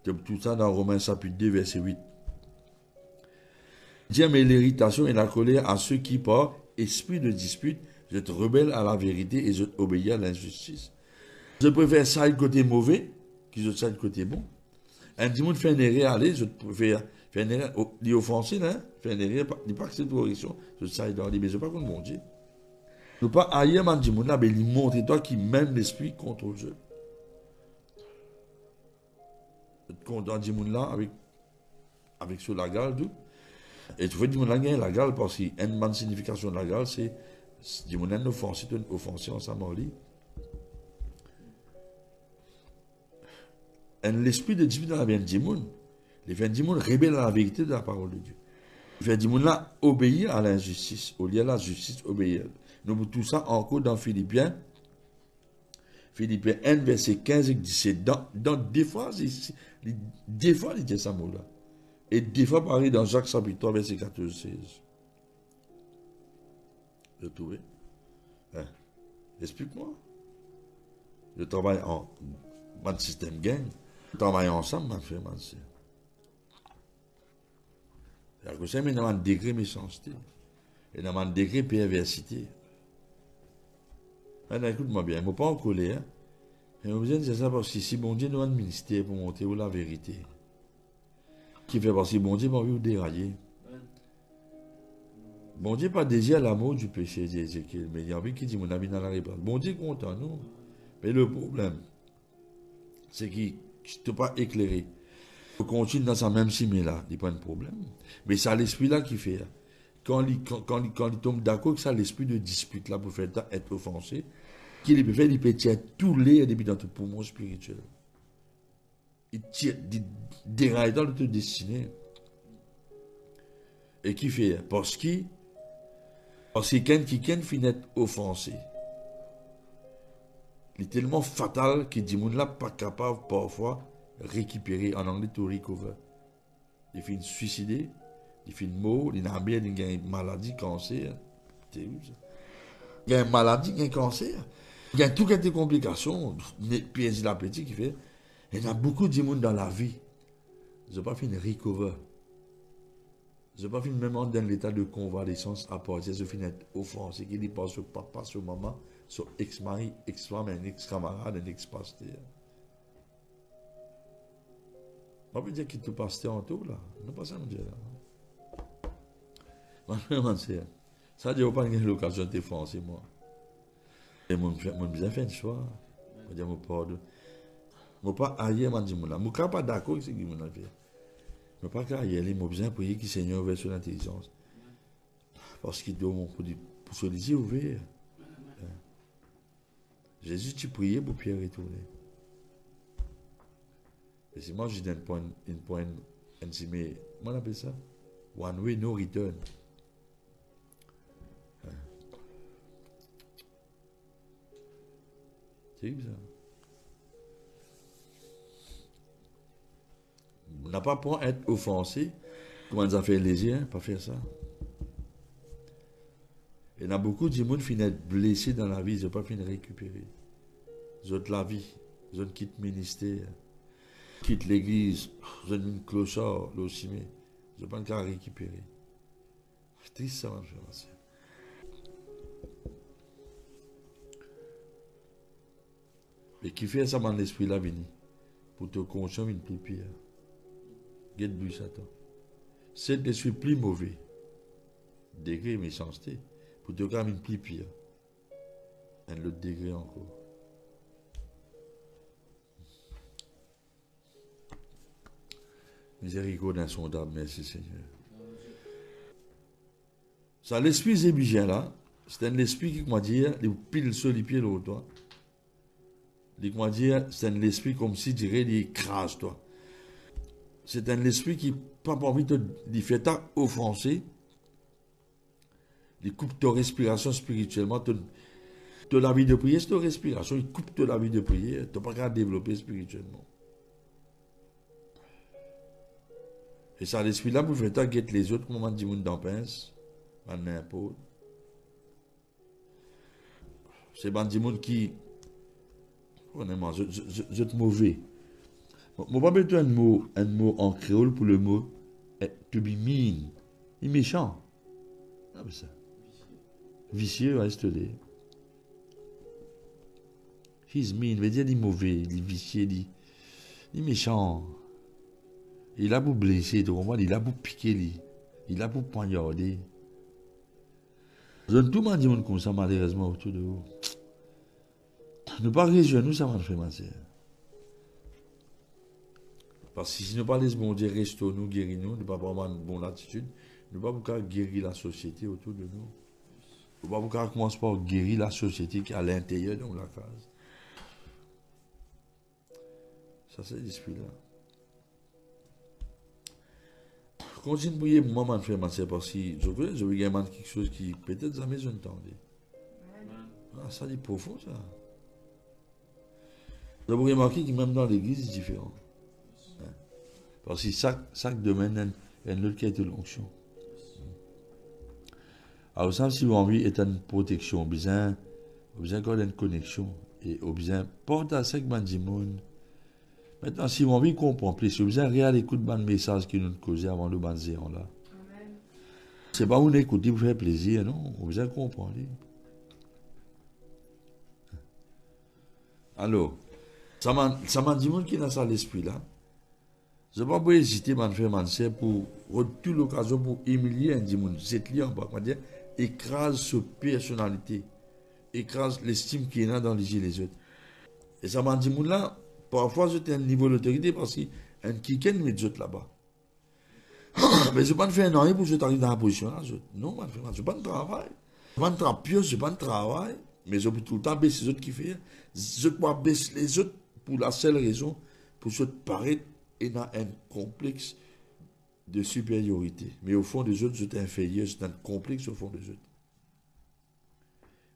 Tout ça dans Romains chapitre 2, verset 8. Dieu met l'irritation et la colère à ceux qui, par esprit de dispute, je te rebelle à la vérité et je t'obéis à l'injustice. Je préfère ça du côté mauvais que je ça du côté bon. Un dimanche fait une erreur, allez, je préfère faire une erreur, l'offenser, hein, faire une erreur, dis pas que c'est une correction, je sais dans les mais je pas contre mon Dieu. Ne pas ailleurs, man, dimanche là, mais il montre toi qui mène l'esprit contre le jeu. Contre un dimanche là, avec ce lagal, tout. Et tu fais du monde la lagal parce qu'il y a une bonne signification de lagal, c'est du monde offensé ensemble. L'esprit de Dieu dans la vie de monde, les fait du monde rebelle à la vérité de la parole de Dieu. Il fait du monde là obéir à l'injustice, au lieu de la justice, obéir. Nous avons tout ça encore dans Philippiens 1, verset 15 et 17. Dans des fois, il dit ça mot là. Et des fois, pareil, dans Jacques chapitre 3, verset 14-16. Vous trouvez? Hein? Explique-moi. Je travaille en mon système gang. Je travaille ensemble, ma frère, ma soeur. C'est-à-dire que c'est dans un degré méchanceté. Et dans un degré perversité. Maintenant, écoute-moi bien, je ne suis pas en colère. Et on besoin de dire ça parce que si bon Dieu nous a un ministère pour monter où la vérité. Qui fait parce que bon Dieu m'a envie de dérailler. Bon Dieu pas désir l'amour du péché d'Ézéchiel, mais il y a envie qui dit mon ami dans la réponse. Bon Dieu est content, non? Mais le problème, c'est qu'il ne t'a pas éclairé. Il continue dans sa même cime là, il n'y a pas de problème. Mais c'est l'esprit là qui fait. Quand il tombe d'accord que ça l'esprit de dispute là pour faire être offensé, qu'il peut faire, il peut tirer tous les depuis dans ton poumon spirituel. Il tire, il déraille dans le destiné. Et qui fait? Parce que quelqu'un finit d'être offensé. Il est tellement fatal que dit monde là pas capable parfois récupérer en anglais to recover. Il finit de suicider, il finit de mort, il a une maladie, cancer. Il y a une maladie, il y a un cancer. Il y a toutes les complications, pièces l'appétit qui fait. Il y a beaucoup de monde dans la vie. Je n'ai pas fait une recover. Je n'ai pas fait même dans l'état de convalescence à partir de finir offensé, qui dit pas sur papa, sur maman, sur ex-mari, ex-femme, un ex-camarade, un ex-pasteur. On peut dire qu'il te pasteur en tout là. Non, pas ça, mon Dieu là. Ça veut dire qu'on n'a pas l'occasion de t'effronter, moi. Et mon bien fait un choix. Je veux dire, mon pardon. Je ne pas ailleurs, je ne suis pas d'accord avec ce que je fais. Je ne pas ailleurs, je besoin de prier que le Seigneur ouvre sur l'intelligence. Parce qu'il doit pour se les yeux ouverts. Jésus, tu priais pour Pierre retourner. Et si moi, je donne une point, mais comment on appelle ça? One way, no return. C'est comme ça. On n'a pas pour être offensé, comment on a fait les yeux, pas faire ça. Il y a beaucoup de gens qui finissent blessés dans la vie, ils n'ont pas fini de récupérer. Ils ont la vie Je quitte le ministère, quitte l'église, je mets une clochard, là aussi, mais je ne peux pas récupérer. C'est triste ça, mon frère, ma soeur. Mais qui fait ça, mon esprit là, vini, pour te consommer une plus pire. Get du Satan. C'est l'esprit plus mauvais, degré méchanceté, pour te faire une plus pire. Un autre degré encore. Miséricorde insondable, merci Seigneur. Ça, l'esprit zébigien là, c'est un esprit qui m'a dit, il pile sur les pieds de toi. Il m'a dit, c'est un esprit comme si, dirait, il écrase toi. C'est un esprit qui n'a pas envie de faire offenser. Il coupe ta respiration spirituellement. De la vie de prière, c'est ta respiration. Il coupe de la vie de prière. Tu n'as pas qu'à développer spirituellement. Et ça, l'esprit-là, vous faites guetter les autres, comme on dit, dans pince, n'importe. C'est des gens qui, honnêtement, je suis mauvais. Je ne vais pas mettre un mot en créole pour le mot to be mean. Il est méchant. Ah, mais ça. Vicieux, reste là. He's mean, veut dire il est mauvais, il est vicieux, il est méchant. Il a pour blesser, il a pour piquer, il a pour poignarder. Je ne tout le monde comme ça, malheureusement, autour de vous. Ne pas réjouir nous, ça m'a fait ma sœur. Parce que si nous parlons de bon Dieu, restons-nous, guéris-nous, ne pas avoir une bonne attitude, ne pas pouvoir guérir la société autour de nous. Ne pas pouvoir commencer par guérir la société qui est à l'intérieur de la case. Ça, c'est l'esprit-là. Continue de prier pour moi, frère, ma soeur, parce que je veux gagner quelque chose qui peut-être jamais je n'entendais. Ah, ça, c'est profond, ça. Vous avez remarqué que même dans l'église, c'est différent. Parce que chaque domaine a une autre qualité de l'onction. Alors, ça, si vous avez envie d'une protection, vous avez besoin d'une connexion. Et vous avez besoin de porter à 5 monde. Maintenant, si vous avez envie de comprendre plus, vous avez besoin de écouter le message qui nous causait avant le banzéon là. Ce n'est pas vous écouter pour faire plaisir, non. Vous avez besoin de comprendre. Alors, ça m'a dit qui est dans ça l'esprit là. Je ne vais pas hésiter à faire mon sœur pour toute l'occasion pour humilier un dimanche. C'est lié en bas. C'est-à-dire, écrase sa personnalité. Écrase l'estime qu'il y a dans les yeux des autres. Et ça m'a dit là, parfois j'étais à un niveau d'autorité parce qu'un kiken met les autres là-bas. Mais je ne vais pas faire rien pour que je t'arrive dans la position là. Non, je ne fais pas de travail. Je ne fais pas de travail, je fais pas de travail. Mais je peux tout le temps baisser les autres qui font. Je dois baisser les autres pour la seule raison, pour se paraître. Et dans un complexe de supériorité. Mais au fond des autres, c'est inférieur, c'est un complexe au fond des autres.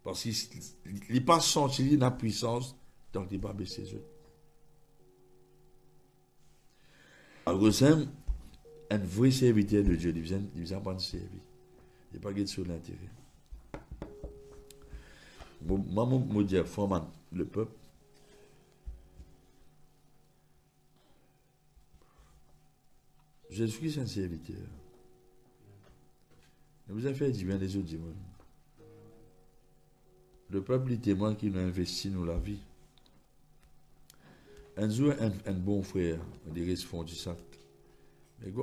Parce qu'il n'est pas senti la puissance tant qu'il n'est pas baissé les autres. Alors, c'est un vrai serviteur de Dieu. Il vient pas de servir. Il n'est pas guetté sur l'intérêt. Moi, je dis, le peuple, Jésus-Christ est un serviteur. Il vous a fait du bien les autres dimanches. Le peuple est témoin qui nous investit dans la vie. Un jour, un bon frère, il reste fond du sac.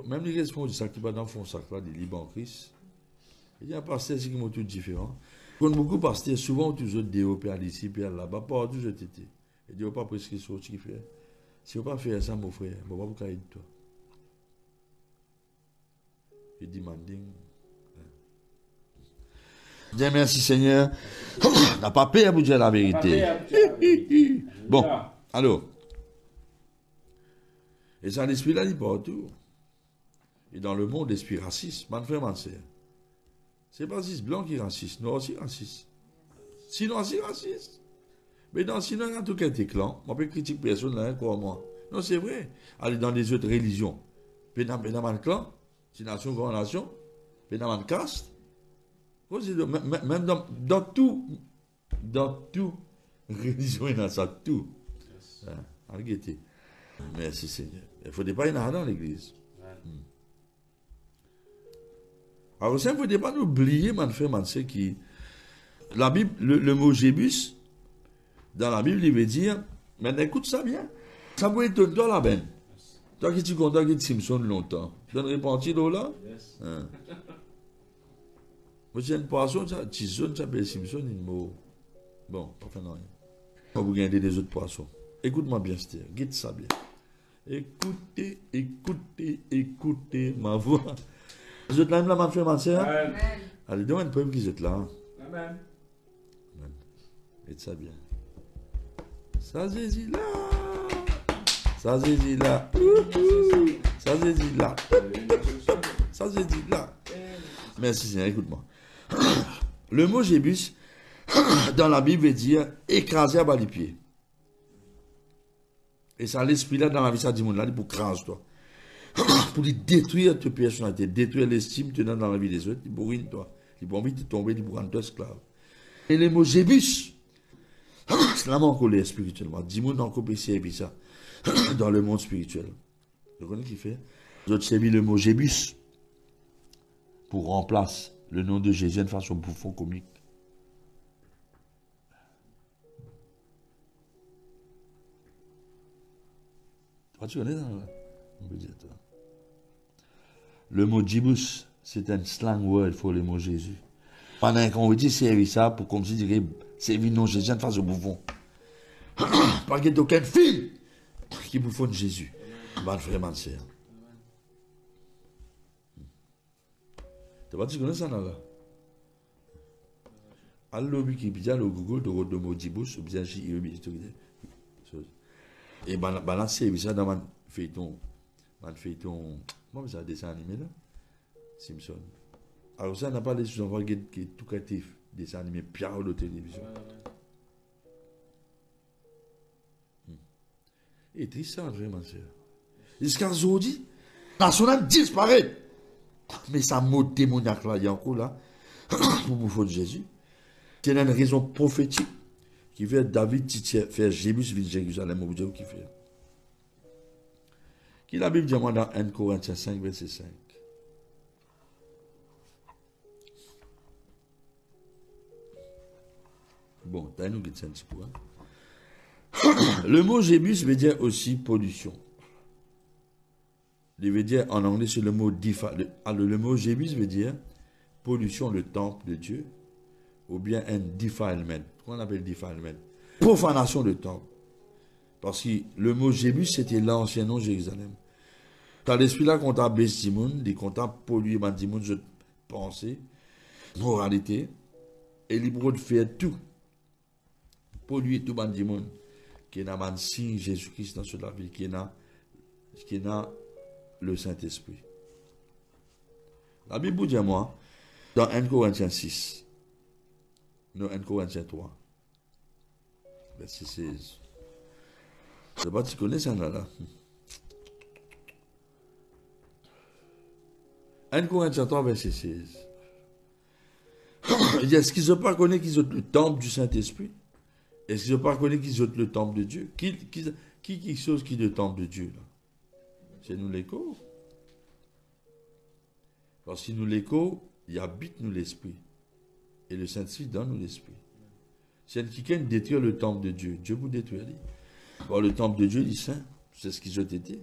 Même les restes fond du sac qui va dans le fond du sac, là, des libres en Christ. Il y a un pasteur qui est tout différent. Quand beaucoup de pasteurs, souvent, toujours développé à l'ici, puis à là-bas, pas toujours été. Il dit, pas presque ce qu'il fait. Si vous ne pas faire ça, mon frère, je ne vais pas vous cailler de toi. Il dit, Dieu merci Seigneur. On n'a pas peur pour dire la vérité. Bon, alors. Et ça, l'esprit là, il est partout. Et dans le monde, l'esprit raciste, man frère, man sœur. C'est pas juste blanc qui est raciste, noir aussi raciste. Sinon, c'est raciste. Mais dans sinon, il y a tout quelques clans. On peut critiquer personne là, quoi, moi. Non, c'est vrai. Aller dans les autres religions. Dans un clan, c'est nation, grande nation. Dans un caste. Même dans tout religion, il y a ça, tout. En guetter. Merci Seigneur. Il ne faudrait pas y aller dans l'église. Alors, ça, il ne faudrait pas oublier, mon frère, mon sœur, qui. La Bible, le mot Jébus, dans la Bible, il veut dire. Maintenant, écoute ça bien. Ça peut être toi la ben. Toi qui tu content avec Simpson longtemps. Tu donnes répartir d'eau là? Yes. Moi, j'ai une poisson, tu zones, ça s'appelle Simpson, il mot. Bon, pas faire rien. On va vous gagner des autres poissons. Écoute-moi bien, Steve. Guide ça bien. Écoutez, écoutez, écoutez ma voix. Vous êtes là, ma frère, ma soeur? Amen. Allez, donne un poème qui est là. Amen. Amen. Guide ça bien. Ça c'est là. Ça c'est là. Ça c'est là. Ça c'est là. Merci Seigneur, écoute-moi. Le mot Jébus, dans la Bible, veut dire écraser à bas les pieds. Et ça, l'esprit là, dans la vie, ça dit, mon là, pour craser toi. Pour lui détruire ta personnalité, détruire l'estime que tu as dans la vie des autres, il bourrine toi. Il a envie de tomber, il rendre toi esclave. Et le mot Jébus, c'est là mon colère spirituellement. Dis-moi dans le servir ça, dans le monde spirituel. Vous connaissez qui fait? Vous avez servi le mot Jébus pour remplacer le nom de Jésus de façon bouffon comique. Toi, tu connais ça? On peut dire toi. Le mot Jébus, c'est un slang word pour le mot Jésus. Pendant qu'on veut dire servir ça pour comme si dirait servir le nom de Jésus de façon bouffon. Pas qu'il n'y ait aucun film qui bouffonne Jésus. Bon frère, ma soeur. Tu connais ça là? Alors, qui bien le Google de mot Jébus, ou bien et balancer ça dans mon feuilleton, comment ça dessin animé là? Simpson. Alors ça n'a pas les gens qui est tout captif, dessin animé Pierre de télévision. Et triste ça, vraiment, sœur. Jusqu'à aujourd'hui, national disparaît. Mais ça mot démoniaque là, il y a encore là, pour bouffer de Jésus. C'est une raison prophétique qui fait David faire Jébus vite Jérusalem, au bout qui fait. Qui la Bible dit dans 1 Corinthiens 5, verset 5. Bon, t'as nous qui un petit peu. Le mot Jébus veut dire aussi pollution. Il veut dire en anglais, c'est le mot le mot Jébus veut dire pollution, le temple de Dieu, ou bien un defilement. Qu'on appelle defilement? Profanation de temple. Parce que le mot Jébus, c'était l'ancien nom de Jérusalem. Dans l'esprit là, qu'on t'a baissé, qu'on t'a pollué, je pensée, moralité, et libre de faire tout. Polluer tout le monde qui est dans le signe Jésus-Christ dans la vie, qui est dans le Saint-Esprit. La Bible dit à moi, dans 1 Corinthiens 6, non 1 Corinthiens 3, verset 16. Je ne sais pas si tu connais ça là. 1 Corinthiens 3, verset 16. Est-ce qu'ils n'ont pas connu qu'ils ont le temple du Saint-Esprit? Est-ce qu'ils n'ont pas connu qu'ils ont le temple de Dieu? Qui chose qui est le temple de Dieu là? C'est nous l'écho. Parce que nous l'écho, il habite nous l'esprit. Et le Saint-Esprit dans nous l'esprit. C'est quelqu'un qui détruit le temple de Dieu. Dieu vous détruit. Bon, le temple de Dieu, il est saint. C'est ce qu'ils ont été.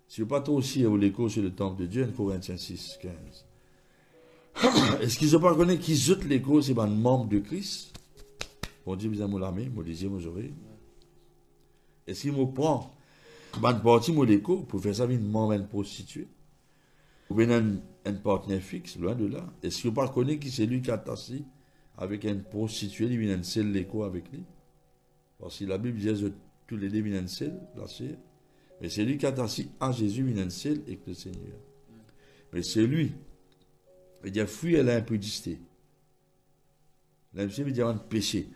Si vous pas trop aussi au l'écho sur le temple de Dieu, 1 Corinthiens 6, 15. Est-ce qu'ils n'ont pas connu qu'ils ont l'écho, c'est un membre de Christ? Bon Dieu, vous avez mon main, mon désir, mon oreille. Est-ce qu'il me prend une partie de l'écho pour faire ça une membre, une prostituée? Ou bien un partenaire fixe, loin de là. Est-ce qu'il ne pas connu qui c'est lui qui a tassé avec une prostituée, il vient un seul l'écho avec lui? Parce que la Bible dit que tous les deux viennent un seul, mais c'est lui qui a tassé à Jésus, il vient un seul avec le Seigneur. Mais c'est lui. Il dit fuir l'impudicité. L'impudicité veut dire un péché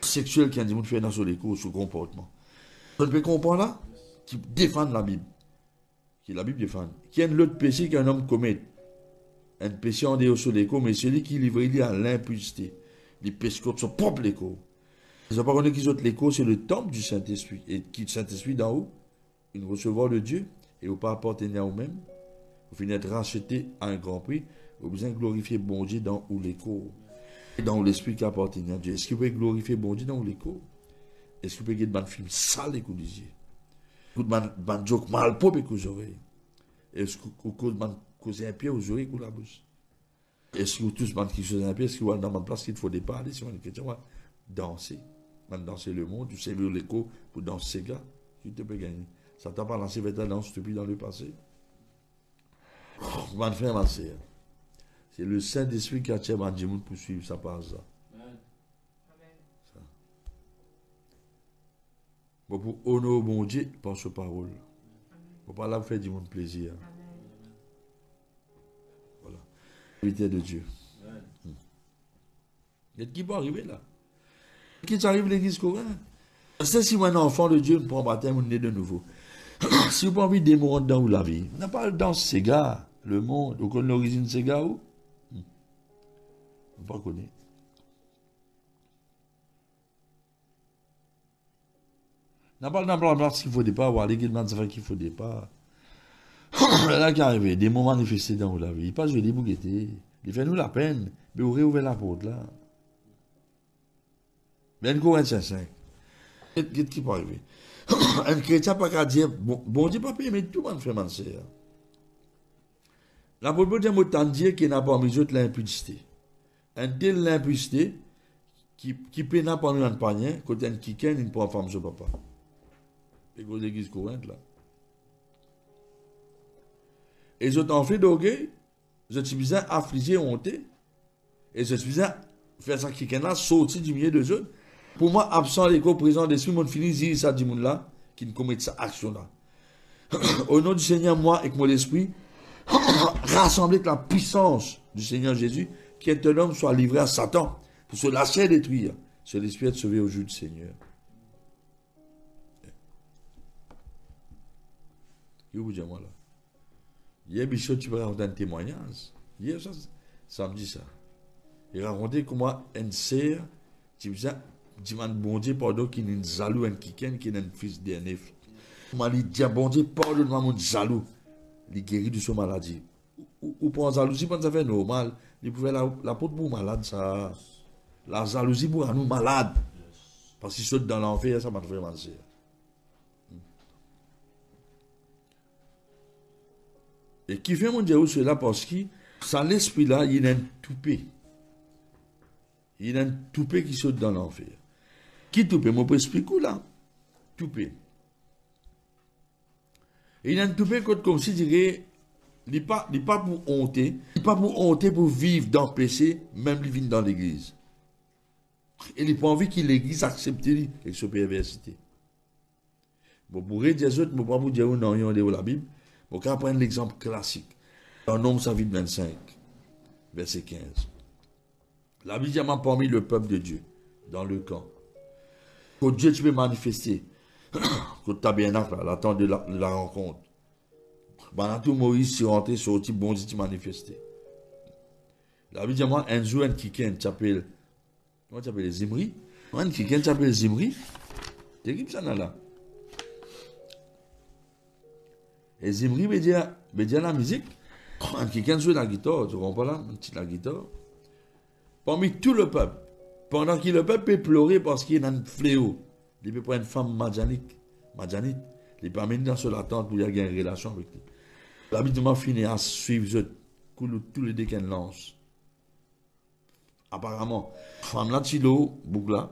sexuel qui a dit de faire dans son écho, son comportement. Vous pouvez comprendre là? Qui défend la Bible. Qui la Bible défend. Qui a l'autre péché qu'un homme commet. Un péché en dehors sur l'écho, mais celui qui livre il à l'impudicité. Il pêche contre son propre écho. Ils n'ont pas connu qu'ils ont l'écho, c'est le temple du Saint-Esprit. Et qui le Saint-Esprit d'en haut, une recevoir de Dieu, et vous pas appartenir à vous-même. Vous finissez d'être racheté à un grand prix. Vous besoin de glorifier bon Dieu dans où l'écho. Et dans l'esprit qui appartient à Dieu. Est-ce que vous pouvez glorifier bon Dieu dans où l'écho? Est-ce que vous pouvez faire des films sales et que vous disiez? Écoute, des jokes mal propres et que vous aurez. Est-ce que vous causez un pied aux oreilles ou la bouche? Est-ce que vous tous qui causez un pied? Est-ce que vous allez dans ma place qu'il faut départ? Si on est chrétien, on va danser. On va danser le monde, tu sais, l'écho pour danser ces gars. Tu te peux gagner. Ça t'a pas lancé vers ta danse depuis dans le passé. Mon frère, ma sœur. C'est le Saint-Esprit qui a tiré ma Djimoun pour suivre ça par ça. Ça. Bon, pour honorer bon Dieu, pense aux paroles. Pour pas là faire du monde plaisir. Voilà. Vérité de Dieu. Il y a qui peut arriver là? Qui arrive à l'église coréenne? C'est si moi un enfant de Dieu me prend baptême ou né de nouveau. Si vous n'avez pas envie de démourir dans la vie, n'a pas dans ces gars, le monde, vous connaissez l'origine de ces gars où? On ne pas connaître. N'a pas dans la place qu'il faut départ, ou à l'église de qu'il faut départ. Là qui arrive, des moments manifestés dans la vie. Il passe des bouquetés. Il fait nous la peine, mais vous réouvrez la porte là. Mais un Corinthiens 5. Qu'est-ce qui peut arriver? Un chrétien n'a pas qu'à dire, bon Dieu pas payer, mais tout le monde fait mentir. La Bible dit, autant dire qu'il n'a pas mis de l'impudicité. Un tel l'impudicité qui peut n'a pas un panier, quand un qui ken, il prend femme sur papa. Et que l'église courante là. Et ils ont en fait d'orgueil, ils ont besoin affligé, honté, et ils ont besoin faire ça qui ken là, sortir du milieu de eux. Pour moi, absent l'écho, présent d'esprit, mon fini, dit ça du monde là, qui ne commet cette action là. Au nom du Seigneur, moi, avec mon esprit, rassembler avec la puissance du Seigneur Jésus, qui est un homme soit livré à Satan, pour se lâcher et détruire. C'est l'esprit de sauver au jour du Seigneur. Je vous dis moi là. Hier, Bichot, tu peux raconter un témoignage. Hier, ça me dit ça. Il racontait comment un sœur, tu demande bon Dieu, pardon, qui est un jaloux, un kiken, qui est un fils dernier. Comment il dit, bon Dieu, pardonne-moi mon jaloux. Il guérit de son maladie. Ou pour la jalousie, ça fait normal. Il pouvait la porte pour malade, ça. La jalousie pour nous malades. Parce qu'il saute dans l'enfer, ça m'a vraiment dit. Et qui fait mon Dieu cela parce que sans l'esprit là, il y a un toupé. Il y a un toupé qui saute dans l'enfer. Qui toupé? Moi, je peux expliquer là. Toupé. Et il y a un toupé comme si dirait, il n'est pas pour honter. Il n'est pas pour honter pour vivre dans le péché, même il vient dans l'église. Il n'a pas envie que l'église accepte lui avec sa perversité. Bon, pour dire les autres, je ne peux pas vous dire non, il y a la Bible. On va prendre l'exemple classique. Dans Nombre 25, verset 15. La Bible dit parmi le peuple de Dieu, dans le camp. Quand Dieu tu peux manifester, quand tu as bien l'attente de la rencontre. Pendant tout Moïse s'est rentré sur le type bon Dieu manifesté. La Bible dit un jour un kiken s'appelle, comment tu s'appelle Zimri? Un kiken s'appelle Zimri. C'est qui ça là? Et Zimri me dit la musique. Quelqu'un joue la guitare, tu comprends là? La guitare. Parmi tout le peuple, pendant que le peuple peut pleurer parce qu'il y a un fléau, il peut prendre une femme madjanite, il peut amener dans la tente pour y avoir une relation avec lui. La Bible m'a fini à suivre tous les dés qu'elle lance. Apparemment, femme là, Tilo, Bougla,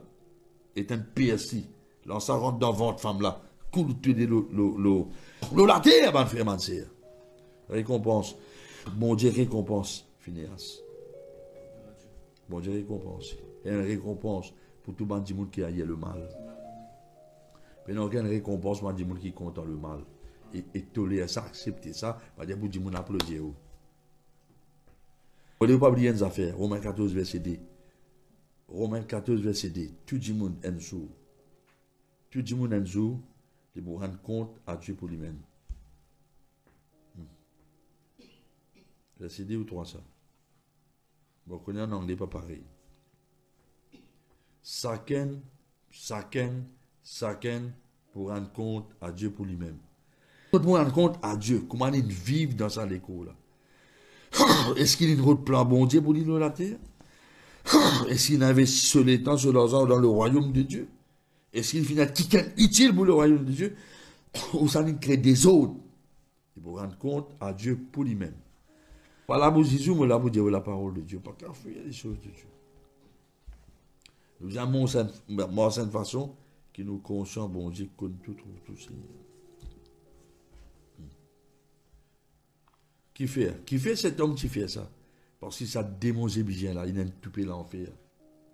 est un PSI. Là, ça rentre dans votre femme là. Coule tout l'eau la terre, mon frère, ma sœur. Récompense. Bon Dieu récompense, Phinéas. Bon Dieu récompense. Il y a une récompense pour tout le monde qui a le mal. Mais il n'y a aucune récompense pour tout le monde qui compte le mal. Et tolérer ça, accepter ça, va dire pour tout le monde applaudir. Vous ne pouvez pas oublier une affaire. Romains 14, verset 2. Romains 14, verset 2. Tout le monde est un jour. Tout le monde est un jour. Et pour rendre compte à Dieu pour lui-même. Verset 2 ou 3 ça. Bon, on connaît en anglais pas pareil. Chacun chacun pour rendre compte à Dieu pour lui-même. Pour rendre compte à Dieu, comment il vit dans sa écho là. Est-ce qu'il a un autre plan bon Dieu pour lui dans la terre? Est-ce qu'il investit sur les temps, sur l'argent dans le royaume de Dieu? Est-ce qu'il finit quelqu'un utile pour le royaume de Dieu? Ou ça crée des autres? Il faut rendre compte à Dieu pour lui-même. Pas là pour Jésus, mais là pour dire la parole de Dieu. Pas qu'à faire les choses de Dieu. Nous avons cette façon qui nous conscient, bon Dieu, comme tout Seigneur. Qui fait cet homme qui fait ça? Parce que ça démonte bien là, il a tout pété l'enfer.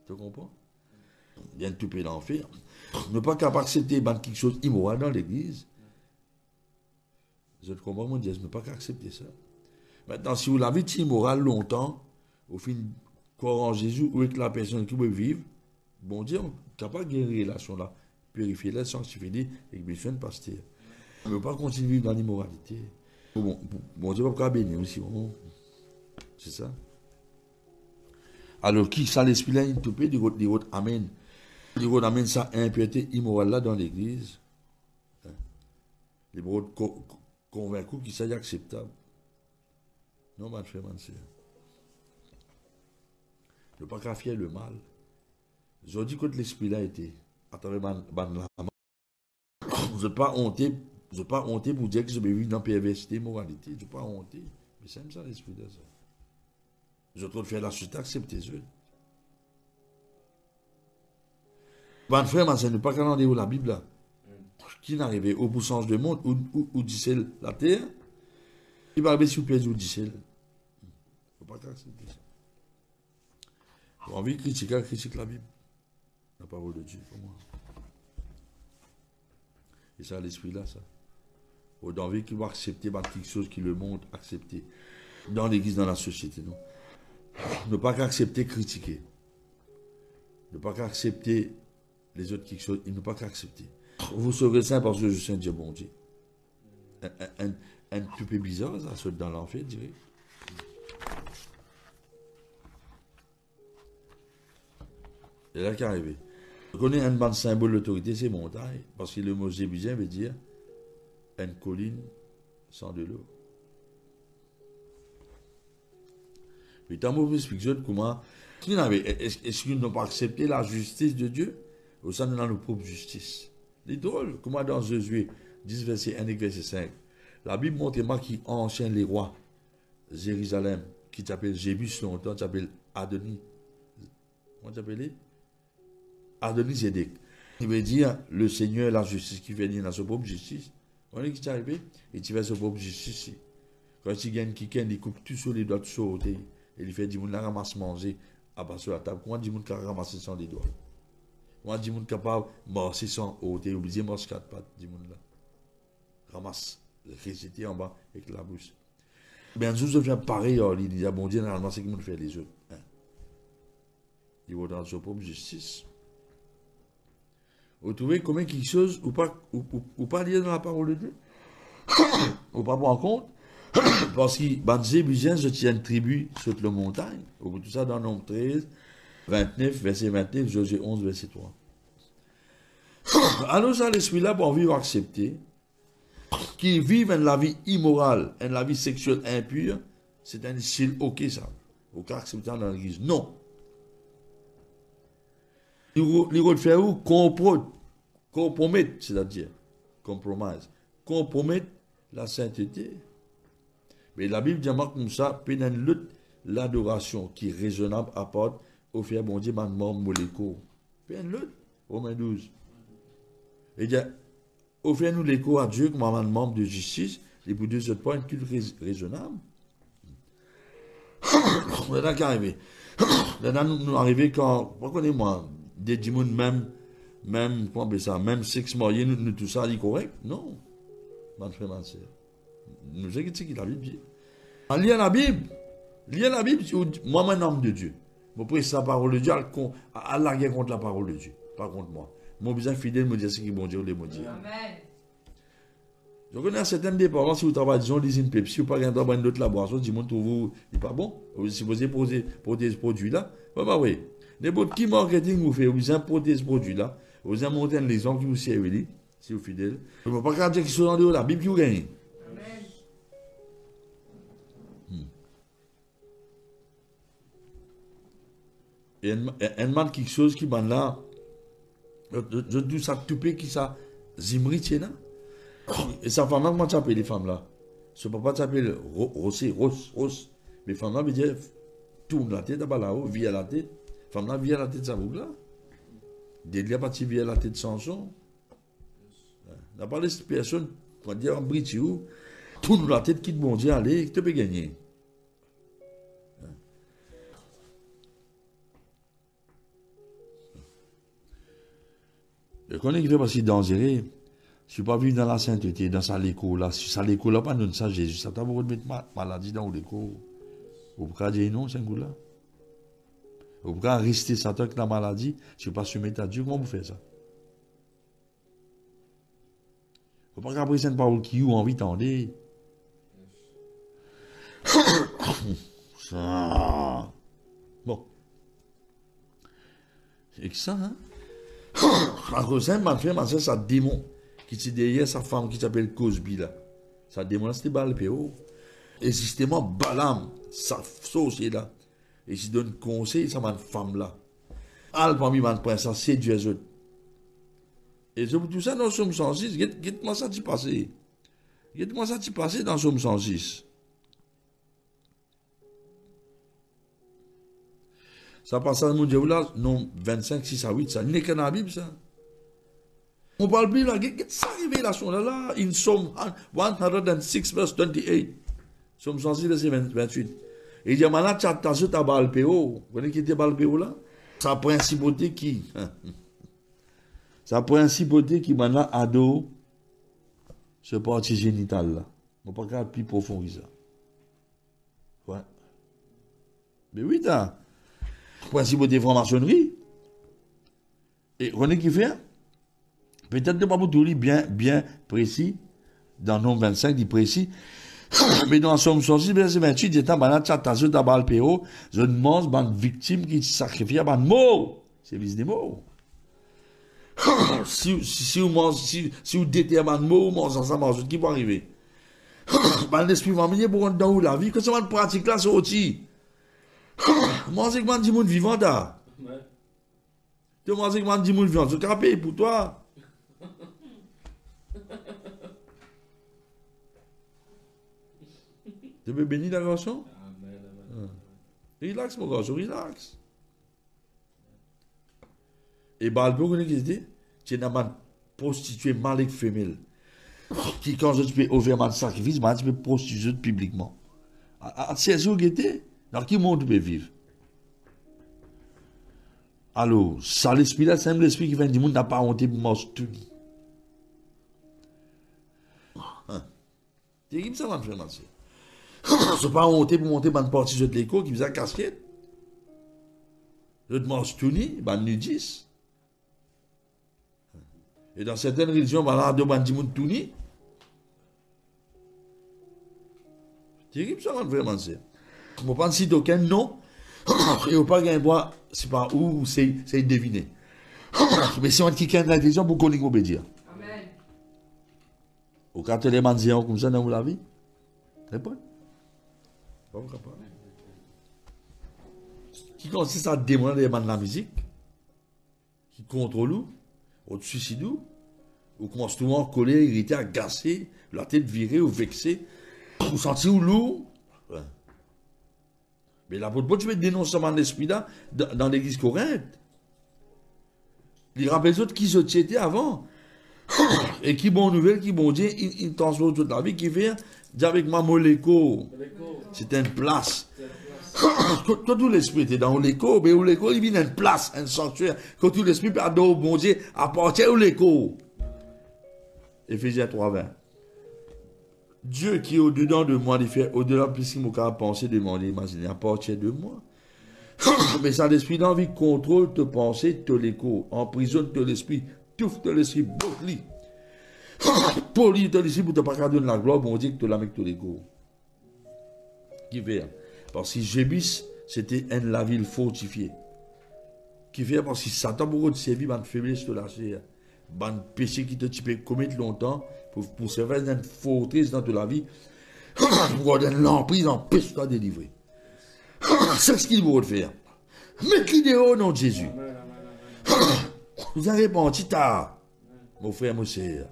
Tu comprends? Il a tout pété l'enfer. Ne pas capable d'accepter quelque chose d'immoral dans l'église. Je comprends mon Dieu, ne pas accepter ça. Maintenant, si vous l'avez dit immoral longtemps, au fin courant Jésus, ou avec la personne qui veut vivre, bon Dieu, on est capable de guérir la relation là, purifier la, sanctifier et besoin de pasteur. On ne peut pas continuer à vivre dans l'immoralité. Bon Dieu, pas bénir aussi. C'est ça. Alors, qui ça l'esprit là, il toupé, du route amène. Du route amène ça impureté immorale là dans l'église. Les routes convaincus qu'il s'agit acceptable. Non, mon frère, mon sœur. Ne pas qu'à faire le mal. Je dis que l'esprit là était. Attendez, vous n'êtes pas honté. Je n'ai pas honté pour dire que je vais vivre dans la perversité, moralité. Je n'ai pas honté. Mais c'est ça l'esprit de ça. Je dois faire la suite, accepter ça. Bon frère, ma sœur, ne pas regarder où la Bible là. Qui n'arrivait au bout sens de monde, où dit la terre, il va arriver sur pied où dit il ne faut pas accepter ça. J'ai envie de critiquer, critique la Bible. La parole de Dieu pour moi. Et ça, l'esprit là, ça. J'ai envie qu'il va accepter quelque chose qui le montre, accepter. Dans l'église, dans la société, non. Ne pas accepter, critiquer. Ne pas accepter les autres quelque chose, il ne pas accepter. Vous serez saint parce que je suis un Dieu bon Dieu. Un petit peu bizarre, ça, saute dans l'enfer, je dirais. C'est là qu'est arrivé. Je connais un bon symbole d'autorité, c'est montagne, parce que le mot zébusien veut dire une colline sans de l'eau. Mais tant que vous expliquez comment, est-ce qu'ils n'ont pas accepté la justice de Dieu? Au sein de nos propres justice. C'est drôle, comment dans Josué 10, verset 1 et verset 5, la Bible montre moi qui enchaîne les rois, Jérusalem, qui s'appelle Jébus longtemps, qui s'appelle Adonis. Comment s'appelle? Adonis Zédek. Il veut dire le Seigneur, la justice qui fait dans sa propre justice. On est qui est arrivé, et tu fais sa propre justice. Quand il gagne quelqu'un, il coupe tout sur les doigts, tout sur le côté, et il fait du monde la ramasse manger à bas sur la table. Comment du monde qui a ramassé sans les doigts? Comment du monde capable de marcher sans ôter, oublier marcher quatre pattes, du monde là. Ramasse l'électricité en bas avec la bouche. Bien sûr, je viens pareil, il dit, bon Dieu, normalement, c'est que monde fait les autres. Hein? Il va dans sa propre justice. Vous trouvez combien quelque chose ou pas lire dans la parole de Dieu? Ou pas prendre en compte? Parce que Banzé Buzien se tient une tribu sur la montagne. Ou tout ça dans Nombre 13, 29, verset 29, Josué 11, verset 3. Alors ça, l'esprit-là, pour vivre accepter, qui vivent la vie immorale, la vie sexuelle impure, c'est un style ok ça. Aucun acceptant dans l'église. Non. Il va faire où? Compromettre, c'est-à-dire, compromise. Compromettre la sainteté. Mais la Bible dit comme ça, pénètre l'adoration qui est raisonnable apporte au faire bon Dieu, mandement, moléco. Pénètre Romains 12. Et dit, offrez-nous l'écho à Dieu comme un membre de justice, et pour deux autres points, une culte raisonnable. On est là qu'arrivé. Là, nous arrivons quand, pourquoi connaissez-moi, des démons même, comment on appelle ça, même sexe marié, nous tout ça, est correct? Non. Mon frère, ma soeur. Nous savons que c'est la Bible. En lisant la Bible, moi, un homme de Dieu. Je prie sa parole de Dieu, à la guerre contre la parole de Dieu, pas contre moi. Mon besoin fidèle me dit ce qu'il bon Dieu, les maudits. Amen. Je connais un certain des parents, si vous travaillez, disons, l'usine Pepsi, ou pas qu'un travail d'autres laboratoires, dis-moi, vous, il n'est pas bon. Vous supposez pour des produits là. Oui. N'importe qui marketing vous fait, vous importez ce produit là, Vous avez monté un exemple qui vous sert, si vous êtes fidèle. Vous ne pouvez pas dire qu'ils sont en dehors de la Bible qui vous gagne. Et un man quelque chose qui m'a là, je dis ça tout qui ça, Zimri, tiens là. Et sa femme là, comment tu appelles les femmes là? Ce papa s'appelle Rosé. Mais femme là, veut dire, tourne la tête là-haut, via la tête. Femme là, via la tête, ça boucle là. Délia parti via la tête de Samson. N'a pas les personnes, pour dire en Britiou, tourne la tête qui te bon Dieu, allez, tu peux gagner. Je connais qui fait parce qu'il est dangereux. Je ne suis pas venu dans la sainteté, dans sa l'écho là. Si ça l'écho là, pas nous ça Jésus. Ça t'a beau de mettre maladie dans l'écho. Vous pouvez dire non, c'est un coup là. Vous pouvez rester Satan avec la maladie. Si vous ne pas soumettre à Dieu, comment vous faites ça? Vous ne pouvez pas présenter une parole qui vous envie d'entendre. Ça. Bon. C'est que ça, hein? En cause ça, ma frère, ça démon qui est derrière sa femme qui s'appelle Cosby là. Ça démon là, c'était Balpéo. Et justement, Balaam, sa sauce là. Et s'il donne conseil, ça m'a une femme là. Al parmi man prince, ça c'est Dieu les autres. Et c'est pour tout ça dans Somme 106, guette-moi ça t'y passer. Guette-moi ça t'y passer dans Somme 106. Ça passe à mon Dieu là, non, 25, 6 à 8, ça n'est qu'un Bible ça. On parle plus là, qu'est-ce que ça révélation là, in Psalm 106 verse 28. Somme 106 verset 28. Il dit, maintenant, tu as ta Balpéo. Vous voyez qui était Balpéo là? Sa principauté qui? Sa principauté qui maintenant ado ce parti génital là. On ne peut pas plus profond que ça. Ouais. Mais oui, t'as. Principauté franc-maçonnerie. Et vous voyez qui fait? Peut-être de pas pour tout bien précis. Dans le nombre 25, dit précis. Mais dans Somme 106, verset 28, il dit, maintenant, tu as ta Balpéo, je demande une victime qui sacrifie à un mot. C'est vis des mots. Si vous déterminez un mot, vous mangez ça, mange, qui peut arriver? L'esprit va venir pour rentrer dans la vie, que ça va pratique là, c'est aussi. Moi, c'est que je dis, mon vivant, là. Moi, c'est que je dis, mon vivant, je capé pour toi. Tu peux bénir la garçon? Amen. Relax, mon garçon, relax. Et Balpéo, vous connaissez qui dit? Tu es une prostituée malique femelle. Qui, quand je peux ouvrir un sacrifice, tu peux prostituer publiquement. À 16 jours, dans quel monde tu peux vivre? Alors, ça, l'esprit là, c'est même l'esprit qui vient du monde, n'a pas honte pour manger tout. Terrible ça, ma frère, ma soeur. Je ne pas monter pour monter une partie de l'école qui faisait la casquette. Je te mange tout nu, nudiste. Et dans certaines religions, là, de bandit tout nu. Terrible ça, vraiment, c'est. Je ne pense pas aucun nom. Et on pas gagner bois, c'est pas où, c'est deviner. Mais si on dit quelqu'un de la religion, pour qu'on y obéir. Amen. Au cas où les gens comme ça dans la vie, réponds. Qui consiste à démontrer de la musique, qui contrôle ou, au suicide ou constamment collé, irrité, agacé, la tête virée ou vexée, ou sentir ou lourd. Ouais. Mais l'apôtre, tu veux dénoncer l'esprit là dans l'église Corinthe. Il rappelle les autres qui se étaient avant. Et qui bon nouvelle, qui bon Dieu, il transforme toute la vie, qui vient avec ma moléco. C'est une place. Quand tout l'esprit était dans l'écho, mais l'écho, il vient une place, un sanctuaire. Quand tout l'esprit peut adorer bon Dieu, appartient au l'écho. Éphésiens 3:20. Dieu qui est au-dedans de moi, il fait au-delà de ce que je penser, demander, imaginer, appartient de moi. Mais ça, l'esprit d'envie contrôle te penser, te l'écho, emprisonne te l'esprit, touffe te l'esprit, bloque-li. Poli te l'esprit pour te pas donner la gloire, bon Dieu, que tu l'as avec te l'écho. Qui fait? Parce que Jébus, c'était la ville fortifiée. Qui fait parce que Satan beaucoup de servir ban faiblesse de la chair, ban péché qui te tu peux commettre longtemps pour servir d'une forteresse dans la vie, pour donner l'emprise en péché de délivrer. C'est ce qu'il faut faire. Mettez l'idéal au nom de Jésus. Vous avez répondu tard, mon frère, mon sœur.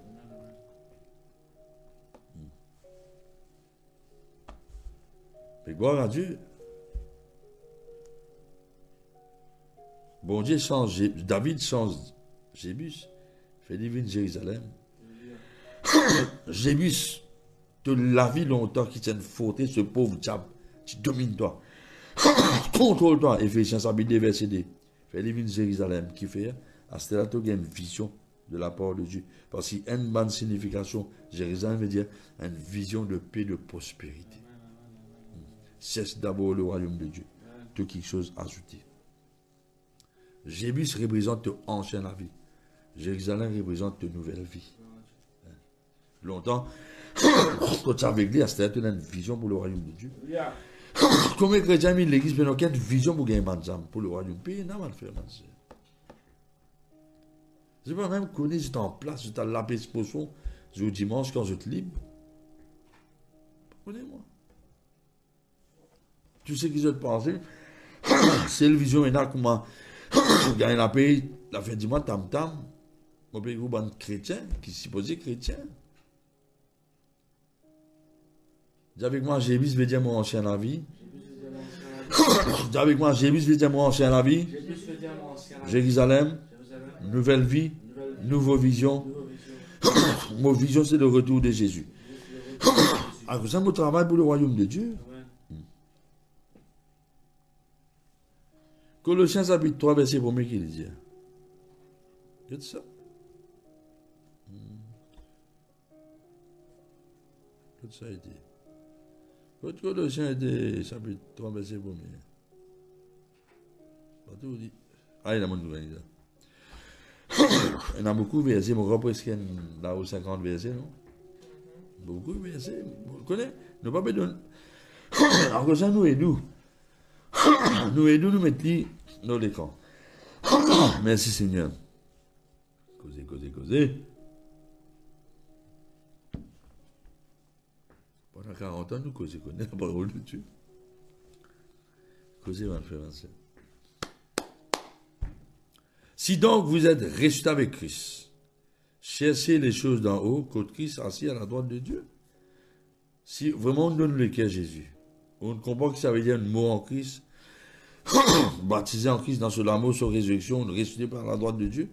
Mais gloire à Dieu. Bon Dieu change, David change Jébus, fait divine Jérusalem. Jébus, de la vie longtemps qui tient fauté, ce pauvre diable, tu domines toi. Contrôle-toi. Éphésiens chapitre 2, verset 2. Fait divine Jérusalem qui fait, à ce là, tu as une vision de la parole de Dieu. Parce qu'il y a une bonne signification, Jérusalem veut dire une vision de paix, de prospérité. C'est d'abord le royaume de Dieu. Tout quelque chose ajouté. Jébus représente ancienne la vie. Jérusalem représente de nouvelle vie. Longtemps, quand tu as avec lui, c'était une vision pour le royaume de Dieu. Comme les chrétiens, l'église, mais aucune vision pour gagner pour le royaume. Puis, non, mal faire, je ne sais pas même connaître, j'étais en place, j'étais à la paix exposition, je dimanche quand je te libre. Prenez-moi. Tu sais qui je te pensais? C'est la vision maintenant comment gagner la paix, la fin du mois, tam-tam. Mon pays groupe de chrétiens, qui s'y posait chrétien. Dis avec moi, Jébus veut dire mon ancien la vie. Dis avec moi, Jébus veut dire mon ancien la vie. Jérusalem, nouvelle vie, nouvelle vision. Mon vision, c'est le retour de Jésus. Alors, c'est mon travail pour le royaume de Dieu. Colossiens chapitre 3, verset 1 qui dit. C'est ça. C'est ça été. Votre Colossiens chapitre 3, verset 1. Pas tout dit. Ah, il a mon nouvelle. Il y a beaucoup de versets, mon presque là où 50 versets, non? Beaucoup de versets. Vous connaissez? Nous ne pouvons pas donner. Alors que ça nous aide. Nous aidons, nous mettons dans l'écran. Merci Seigneur. Causez. Pendant 40 ans, nous causons la parole de Dieu. Causez, ma frère. Si donc vous êtes ressuscité avec Christ, cherchez les choses d'en haut, côté Christ assis à la droite de Dieu. Si vraiment on donne le cœur à Jésus, on comprend que ça veut dire un mot en Christ, baptisé en Christ dans ce l'amour, sur résurrection, ressuscité par la droite de Dieu.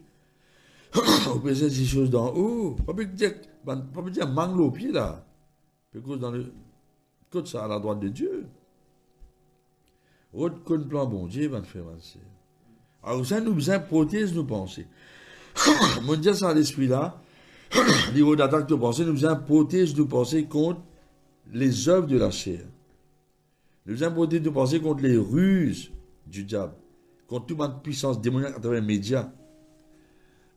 On peut dire ces choses d'en haut. Pas peut dire mangle au pied là. Parce que dans le côté ça à la droite de Dieu. Autre qu'on plan bon Dieu va faire avancer. Alors ça nous besoin prothèse nous penser. Mon Dieu ça l'esprit là. Niveau d'attaque de pensée, nous besoin prothèse nous penser contre les œuvres de la chair. Nous besoin prothèse nous penser contre les ruses du diable, contre toute ma puissance démoniaque à travers les médias.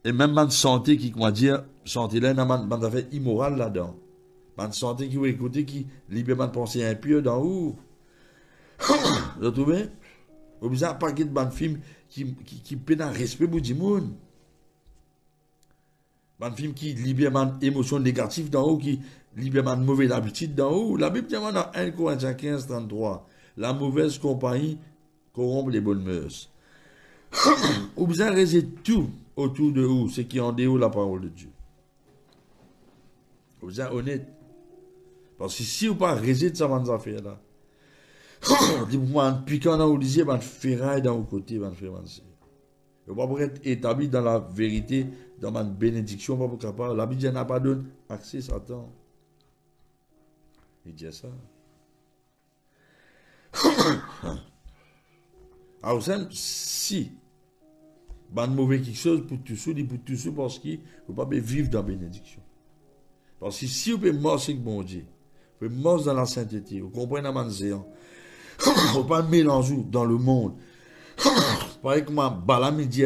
Et même ma santé qui, comment dire, santé là, il y a une affaire immorale là-dedans. Ma santé qui, vous écoutez, qui libère ma pensée impure d'en haut. Vous trouvez? Vous avez un paquet de bonnes films qui peine à respect pour du monde. Un film qui libère ma émotion négative d'en haut, qui libère ma mauvaise habitude d'en haut. La Bible dit dans 1 Corinthiens 15, 33, la mauvaise compagnie corrompt les bonnes mœurs. Vous besoin de rester tout autour de vous, ce qui en déroule la parole de Dieu. Vous besoin honnête. Parce que si vous ne pas rester de ces affaires-là, dites-moi, un piquant dans vos lisiers, un ferraille dans vos côtés, un ferraille. Vous ne pouvez pas être établi dans la vérité, dans ma bénédiction, pas capable. La Bible n'a pas donné accès à Satan. Il dit ça. Alors, si, ban mauvais quelque chose pour tout ça, parce qu'il ne faut pas vivre dans la bénédiction. Parce que si vous pouvez marcher avec bon Dieu, vous pouvez marcher dans la sainteté, vous comprenez la manzéan, vous ne faut pas mélanger dans le monde. Pareil comme un balam, il dit,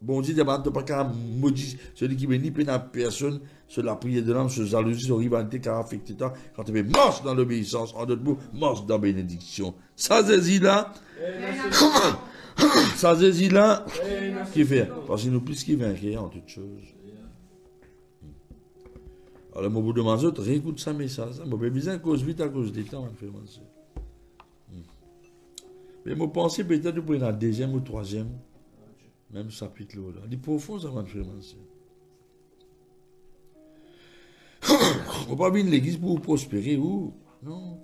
bon Dieu, il ne faut pas maudire celui qui bénit à personne sur la prière de l'âme, sur la jalousie, sur la rivalité, car affecté quand tu fais marche dans l'obéissance, en d'autres mots, marche dans la bénédiction. Ça, c'est là. Ça se dit là, qui fait? Parce que nous plus qui vainqueur en toutes choses. Alors, mon bout de mazot, réécoute ça message. Mon bébé, bien cause vite à cause du temps, on fait mentir. Mais je pense peut-être pour la deuxième ou troisième, même chapitre là. Il est profond, ça va faire mentir. On ne peut pas venir l'église pour prospérer, ou? Non.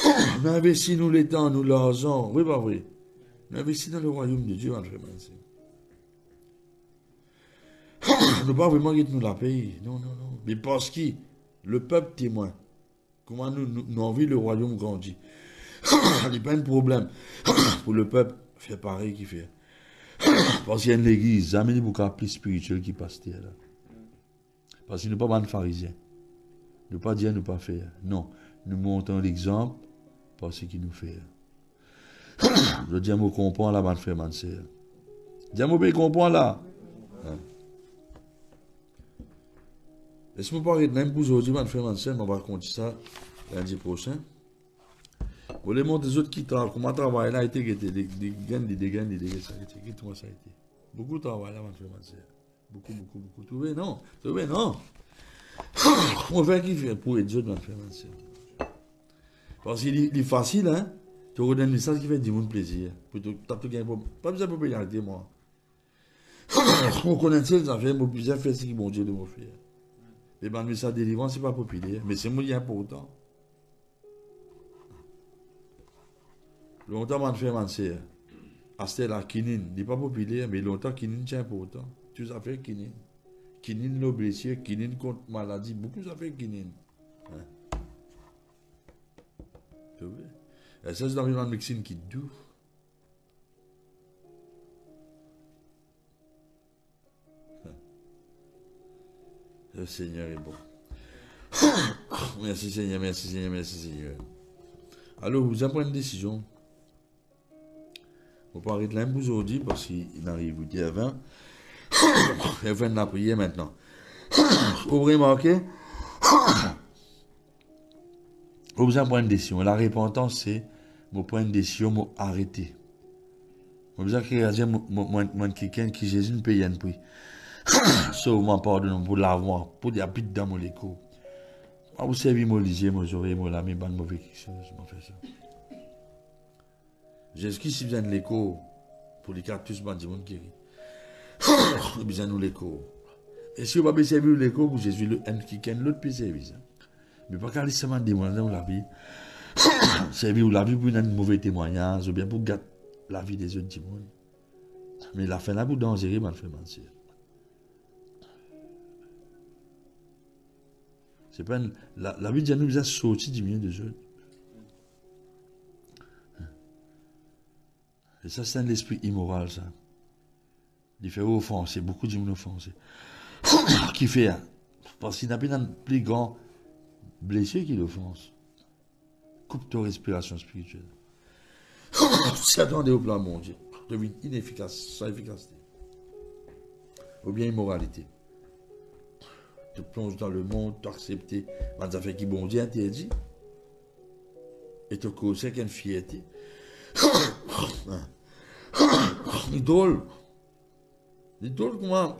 On investit nous les temps, nous l'argent. Oui, pas vrai. On investit dans le royaume de Dieu, on fait mentir. On ne peut pas vraiment nous la payer. Non, non, non. Mais parce que le peuple témoin, comment nous envie le royaume grandit. Il n'y a pas de problème pour le peuple faire pareil qu'il fait. Parce qu'il y a une église, jamais il y a plus spirituel qui passe là. Parce qu'il ne pas mal pharisien. Ne pas dire, ne pas faire. Non. Nous montrons l'exemple par ce qu'il nous fait. Je dis, je comprends là, mon frère, ma soeur. Dis, je comprends là. Laisse-moi parler de même pour aujourd'hui, mon frère, ma soeur, on va raconter ça lundi prochain. Pour les mondes des autres qui travaillent, comment travailler là a été des gains, ça a été. Comment ça a été? Beaucoup de travail là, mon frère, ma soeur. Beaucoup. Trouvé, non. On fait qui fait pour Dieu, mon frère, ma soeur. Parce qu'il est facile, hein. Tu redonnes un message qui fait du monde plaisir. Pas besoin de popularité, moi. On connaît ces affaires, moi, plusieurs fait ce qui bon Dieu de mon frère. Et ben, le message délivrant, c'est pas populaire, mais c'est moi qui est important. Longtemps, mon frère, ma soeur, Astel Kinin, il n'est pas populaire, mais longtemps, Kinin, c'est important. Toutes les affaires Kinin. Kinin, nos blessures, Kinin contre maladie, beaucoup d'affaires Kinin. Hein? Tu vois? Et ça, c'est dans une médecine qui est doux. Le Seigneur est bon. Merci Seigneur, merci Seigneur, merci Seigneur. Alors, vous avez pris une décision. Vous parlez de l'un aujourd'hui parce qu'il arrive vous dire 20. Et 20 de la prière maintenant. Vous remarquez? Vous avez pris une décision. La repentance, c'est mon point de décision, mon arrêter. Vous avez réalisé mon quelqu'un qui Jésus ne paye un prix. Sauve-moi, pardonne pour l'avoir, pour dire plus dans mon écho. Vous savez, mon lisier, mon oreille, mon lame, mon mauvais quelque chose, je m'en fais ça. Jésus-Christ, il vient de l'écho pour les cactus, il monde qui rit. Il besoin de l'écho. Et si vous ne servir l'écho, pour Jésus, l'autre peut servir. Mais pas quand il se demande des moyens dans la vie, servir la vie pour un mauvais témoignage, ou bien pour gâter la vie des autres du monde. Mais la fin là, pour dangerer, man, fait mentir. C'est pas la vie de nous a sorti du milieu des autres. Et ça, c'est un esprit immoral, ça. Il fait offenser, beaucoup de gens offensés. Qui fait, parce qu'il n'a pas un plus grand blessé qui l'offense. Coupe ta respiration spirituelle. Si attendez au plan mon Dieu, devient inefficace, sans efficacité. Ou bien immoralité. Tu plonges dans le monde, tu acceptes des affaires qui bon Dieu interdit. Et tu causes une fierté. Idole. Idole, comment?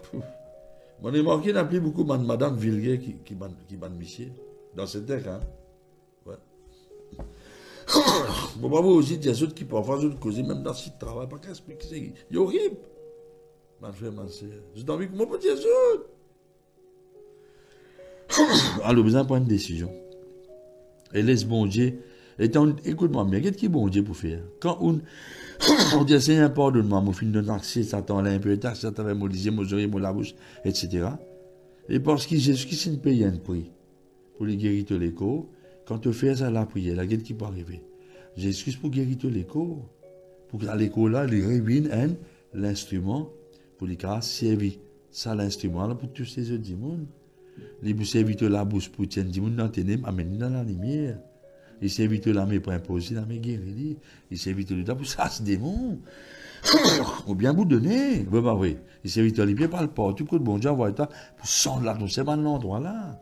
On a marqué d'appeler beaucoup de madame Villiers qui ban monsieur. Dans ce texte, hein? Ouais. Bon, bah, vous aussi, il y a d'autres qui parfois causer, même dans ce travail, pas qu'à expliquer. C'est horrible. Ma frère, ma soeur. J'ai envie que moi, pas dire ça. Alors, besoin de prendre une décision. Et laisse bon Dieu. Écoute-moi bien, qu'est-ce qui est bon Dieu pour faire? Quand on dit Seigneur, pardonne-moi, mon fils de accès, Satan l'a un peu d'accès, Satan va m'oliser, mon oreille, mon bouche, etc. Et parce que Jésus-Christ ne paye un prix pour les guérir de l'écho, quand tu fais ça, la prière, la guérison qui peut arriver. Jésus-Christ pour guérir de l'écho, pour que l'écho là, il réunisse l'instrument pour les cas servir. Ça, l'instrument là, pour tous ces autres démons. Il peut servir de la bouche pour tirer des démons dans les ténèbres, amener dans la lumière. Il servit de la main pour imposer, la main guérir. Il servit de l'État pour chasser des démons. Ou bien vous donner. Oui, bah oui. Il servit de l'épée par le port. Tout coup de bon Dieu envoie pour s'en là, dans ce endroit là.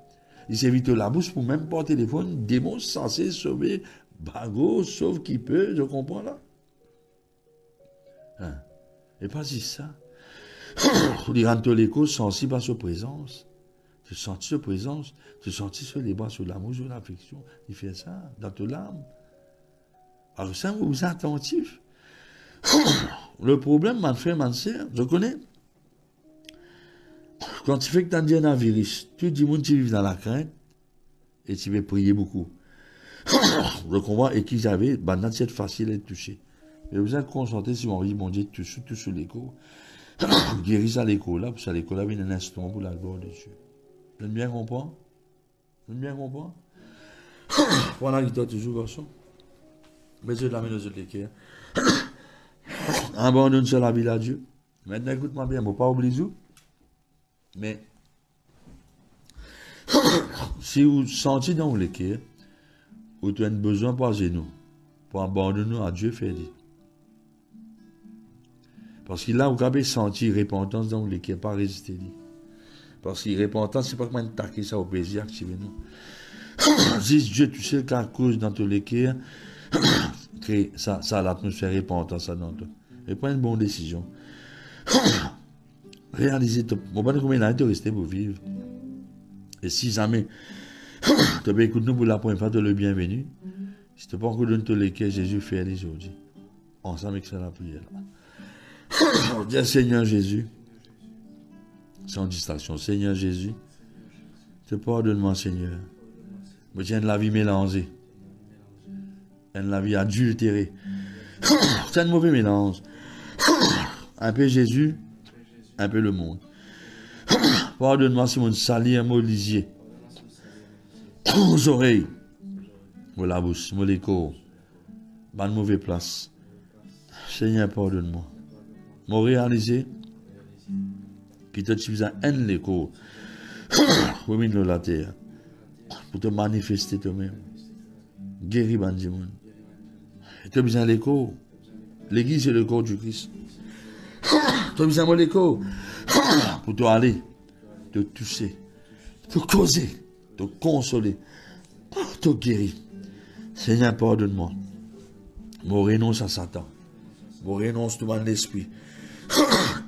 Il servit de la bouche pour même pas téléphone. Démons censés sauver. Bago, sauve qui peut, je comprends là. Hein. Et pas si ça. Il rentre l'écho sensible à sa présence. Tu sens sa présence, tu sens sur les bras, sur l'amour, sur l'affection. Il fait ça dans ton âme. Alors ça, vous êtes attentif. Le problème, mon frère, ma soeur, je connais. Quand tu fais que tu as un virus, tu dis que tu vis dans la crainte et tu veux prier beaucoup. Je comprends, et qu'ils avaient, maintenant c'est facile à être touché. Mais vous êtes concentré si on dit, mon Dieu, tout sur l'écho. Guéris à l'écho là, parce que l'écho là, il y a un instrument pour l'album de Dieu. Vous avez bien compris? Vous avez bien compris? Voilà, il doit toujours garçon. Mais je l'amène aux autres l'équerre. Abandonne sur la vie à Dieu. Maintenant, écoute-moi bien, je ne vais pas oublier vous. Mais, si vous sentez dans l'équerre, vous avez besoin de passer nous, pour abandonner à Dieu, faire dit. Parce que là, vous avez senti repentance dans l'équerre, pas résister. Parce que repentance, ce n'est pas comment attaquer ça au plaisir, activer nous. Dis Dieu, tu sais qu'à cause dans ton l'équerre, que ça l'atmosphère repentance dans toi. Et prends une bonne décision. Réalisez, on va pas combien d'années tu restes pour vivre. Et si jamais tu peux écouter nous pour la première fois, tu es le bienvenu. Si tu n'as pas encore donné ton l'équerre, Jésus fait aujourd'hui. Ensemble avec ça la prière. Dis Seigneur Jésus, sans distraction, Seigneur Jésus, te pardonne-moi Seigneur. Je tiens de la vie mélangée. De la vie adultérée. C'est un mauvais mélange. Un peu Jésus, un peu le monde. Pardonne-moi si mon sali un mot lisier. Aux oreilles, mon la bouche, mon l'écho, dans une mauvaise place. Seigneur, pardonne-moi. M'ont réalisé que tu as besoin d'un l'écho. Pour venir la terre. Pour te manifester toi-même. Guéris Bandimoun. Tu as besoin de l'écho. L'église est le corps du Christ. Tu as besoin de l'écho. Pour te aller, te toucher, te causer, te consoler, te guérir. Seigneur, pardonne-moi. Je renonce à Satan. Je renonce tout mon esprit.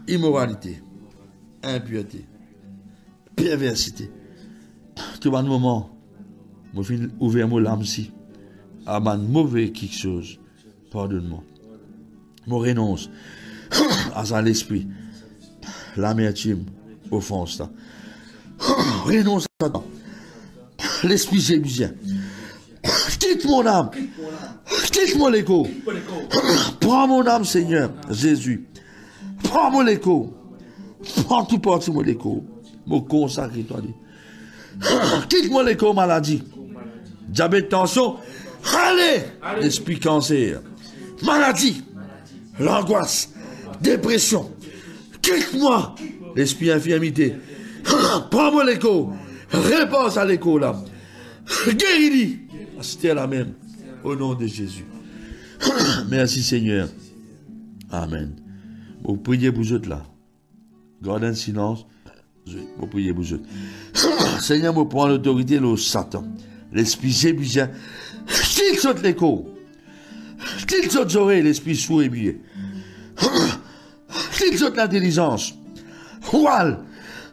Immoralité, impureté, perversité. Tout un moment, je finis ouvrir mon âme si. À ma mauvais quelque chose. Pardonne-moi. Je renonce à ça l'esprit. L'amertume, offense. Renonce à ça. L'esprit jébusien. Quitte mon âme. Quitte mon écho. Prends mon âme, Seigneur, Jésus. Prends mon écho. Prends tout parti mon écho. Me consacre toi. Quitte mon écho, maladie. Diabète, tension. Allez, l'esprit cancer. Maladie. L'angoisse. Dépression. Quitte-moi. L'esprit infirmité. Prends mon écho. Réponse à l'écho là. Guéris-lui. C'était la même. Au nom de Jésus. Merci Seigneur. Amen. Vous priez pour vous là. Gardez un silence. Vous priez pour vous. Seigneur, vous prend l'autorité de Satan. L'esprit jébusien. Qu'il saute l'écho. Qu'il saute oreilles, l'esprit sourd et muet. Qu'il saute l'intelligence. Oual.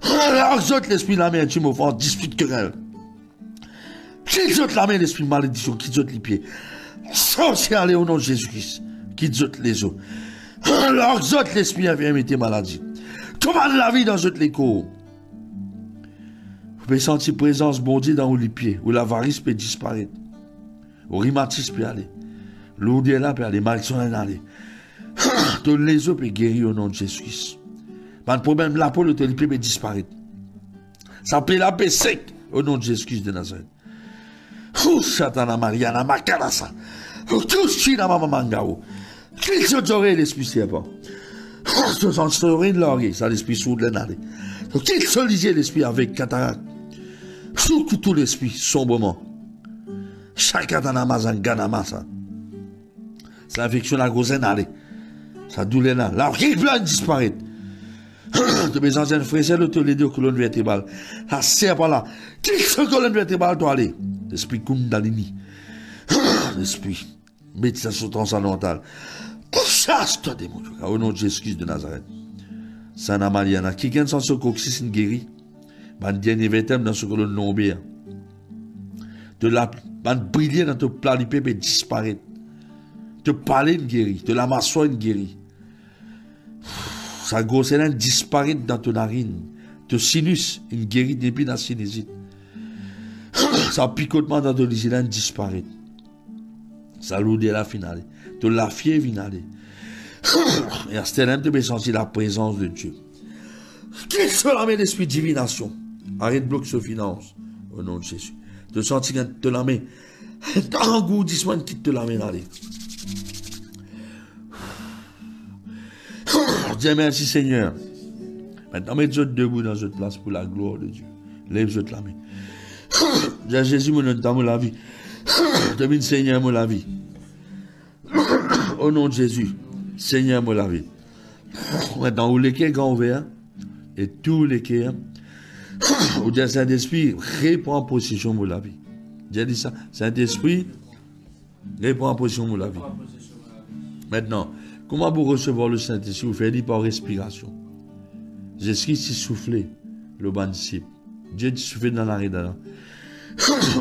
Alors saute l'esprit de la main, tu m'offres, dispute querelle. Qu'il saute la main, l'esprit de malédiction, qu'il saute les pieds. Sorcier, allez au nom de Jésus-Christ. Qu'il saute les os. Alors saute l'esprit infirmité maladie. Commande la vie dans l'écho. Vous pouvez sentir présence bondée dans les pieds, où l'avarice peut disparaître. Où le rhumatisme peut aller. L'oudéla peut aller, maladie peut aller. Tous les os peuvent guérir au nom de Jésus-Christ. Pas de problème, la peau, le pied peut disparaître. Ça peut la paix sec au nom de Jésus-Christ de Nazareth. Satana Mariana Makalasa. Tout ce qui est dans ma mangao. Qu'il se aurait l'esprit serpent. Se sensorer de l'oreille, ça l'esprit sourd de l'année. Qu'il se lisait l'esprit avec cataracte. Surtout tout l'esprit, sombrement. Chakatana Mazangana ça. C'est l'infection de la grosse année. Ça douleur là. La qui peut disparaître. De mes anciennes frères, c'est le les deux colonnes vertébrales. La serre par là. Qui se colonne vertébrale doit aller? L'esprit Kundalini. L'esprit. Méditation transcendantale. Chasse-toi, démon. Au nom de Jésus de Nazareth. Sana Mariana. Qui gagne sans ce coxis une guéri. Ban dernier vêtement dans ce colonne nombé. De la ban briller dans ton plat et disparaître. Te parler une guéri. De la massoir une guéri. Sa grosse hélène disparaît dans ton narine. Te sinus une guéri depuis la sinusite. Sa picotement dans ton lyséline disparaît. Sa lourdeur la finale. Te la fièvre finale. Et à ce temps, tu peux sentir la présence de Dieu. Qu'il se la met l'esprit de divination. Arrête de bloquer ce finance. Au nom de Jésus. Te sentir quand te la met. Engourdissement qui te la met d'aller. Dis merci Seigneur. Maintenant, mets-toi debout dans cette place pour la gloire de Dieu. Lève-toi la main. Dis Jésus, mon nom, la vie. Domine Seigneur, mon la vie. Au nom de Jésus, Seigneur, mon la vie. Maintenant, où les cœurs sont ouverts, et tous les cœurs, où le Saint-Esprit reprend position pour la vie. J'ai dit ça. Saint-Esprit reprend position pour la vie. Maintenant, comment vous recevoir le Saint-Esprit? Vous faites par respiration. Jésus-Christ soufflé, le bon disciple. Dieu soufflé dans l'arrêt d'Adam.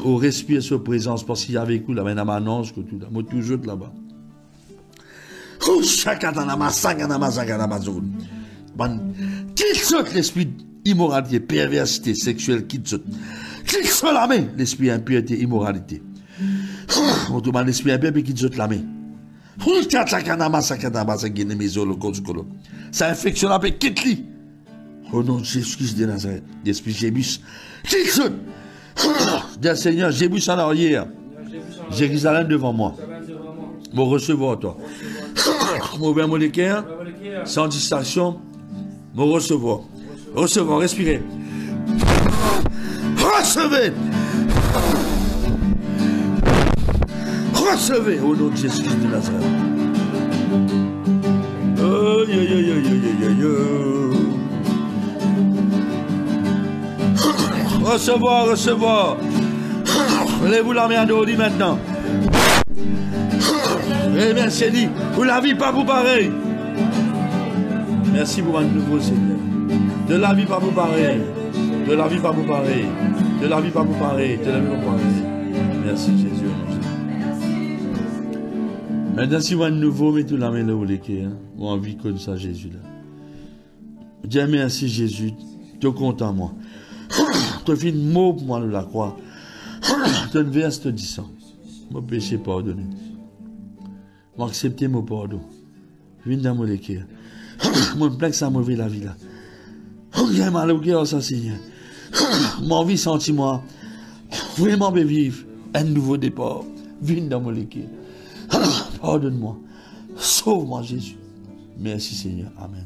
Au respire sa présence, parce qu'il y a avec vous, là, maintenant, annonce que tout là. Moi, toujours là-bas. Qu'il saute l'esprit d'immoralité, perversité, sexuelle, qu'il saute. Qu'il saute la main, l'esprit impureté, immoralité. On demande l'esprit impur, qu'il saute la main. Ça infection la paix, quitte-lui. Au nom de Jésus-Christ de Nazareth, l'esprit Jébus, qu'il saute. Dis Seigneur, Jébus en arrière. Jérusalem devant moi. Mon recevoir, toi. Mon ouvert mon équerre, sans distraction. Mon recevoir. Recevoir, respirez. Recevez. Recevez au nom de Jésus-Christ de Nazareth. Recevoir, recevoir. Levez-vous la main à dos maintenant. Et merci dit, vous la vie pas vous pareil. Merci pour un nouveau Seigneur. De la vie pas vous pareil. De la vie pas vous pareil. De la vie pas vous pareil. De la vie pas vous pareil. Merci Jésus. Maintenant, si vous avez un nouveau, mettez la main là où les cœurs. Ou envie comme ça, Jésus là. Dis merci Jésus. Tu es content moi. Tu fais un mot pour moi de la croix. Tu ne verses te disant. Mon péché pardonné. M'accepter mon pardon. Viens dans mon cœur. Mon plaque ça mauvais la vie là. J'ai mal au cœur ça Seigneur. Mon vie senti moi. Vraiment vivre un nouveau départ. Viens dans mon cœur. Pardonne-moi. Sauve-moi Jésus. Merci Seigneur. Amen.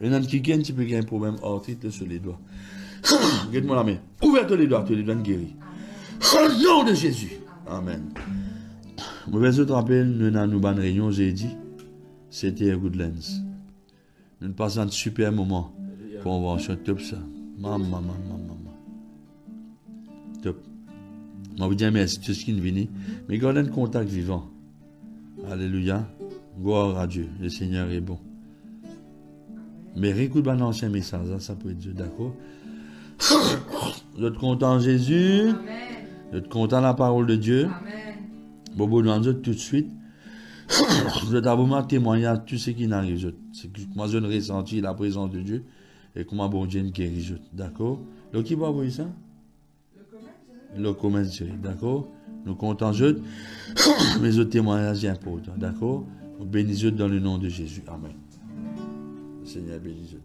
Et dans qui gagne, tu peux gagner un problème artiste sur les doigts. Regarde-moi la main. Ouvre les doigts guéris. Au nom de Jésus. Amen. Mauvais autre rappel, nous dans nos bonnes réunions, j'ai dit, c'était à Goodlands. Nous passons un super moment pour convention top ça. Maman. Top. Je vous dis merci tout ce qui est venu, mais gardez un contact vivant. Alléluia. Gloire à Dieu. Le Seigneur est bon. Mais réécoute un ancien message, ça peut être Dieu, d'accord? Vous êtes content Jésus? Amen. Vous êtes content la parole de Dieu? Amen. Bobo nous tout de suite. Vous êtes vraiment témoigner à tout ce qui n'arrive. C'est que moi je ressenti la présence de Dieu et comment bon Dieu nous guérit. D'accord? Donc qui va voir ça? Le commun d'accord? Nous comptons je. Mais autres témoignages importants. D'accord? Nous bénissons dans le nom de Jésus. Amen. Le Seigneur bénisse.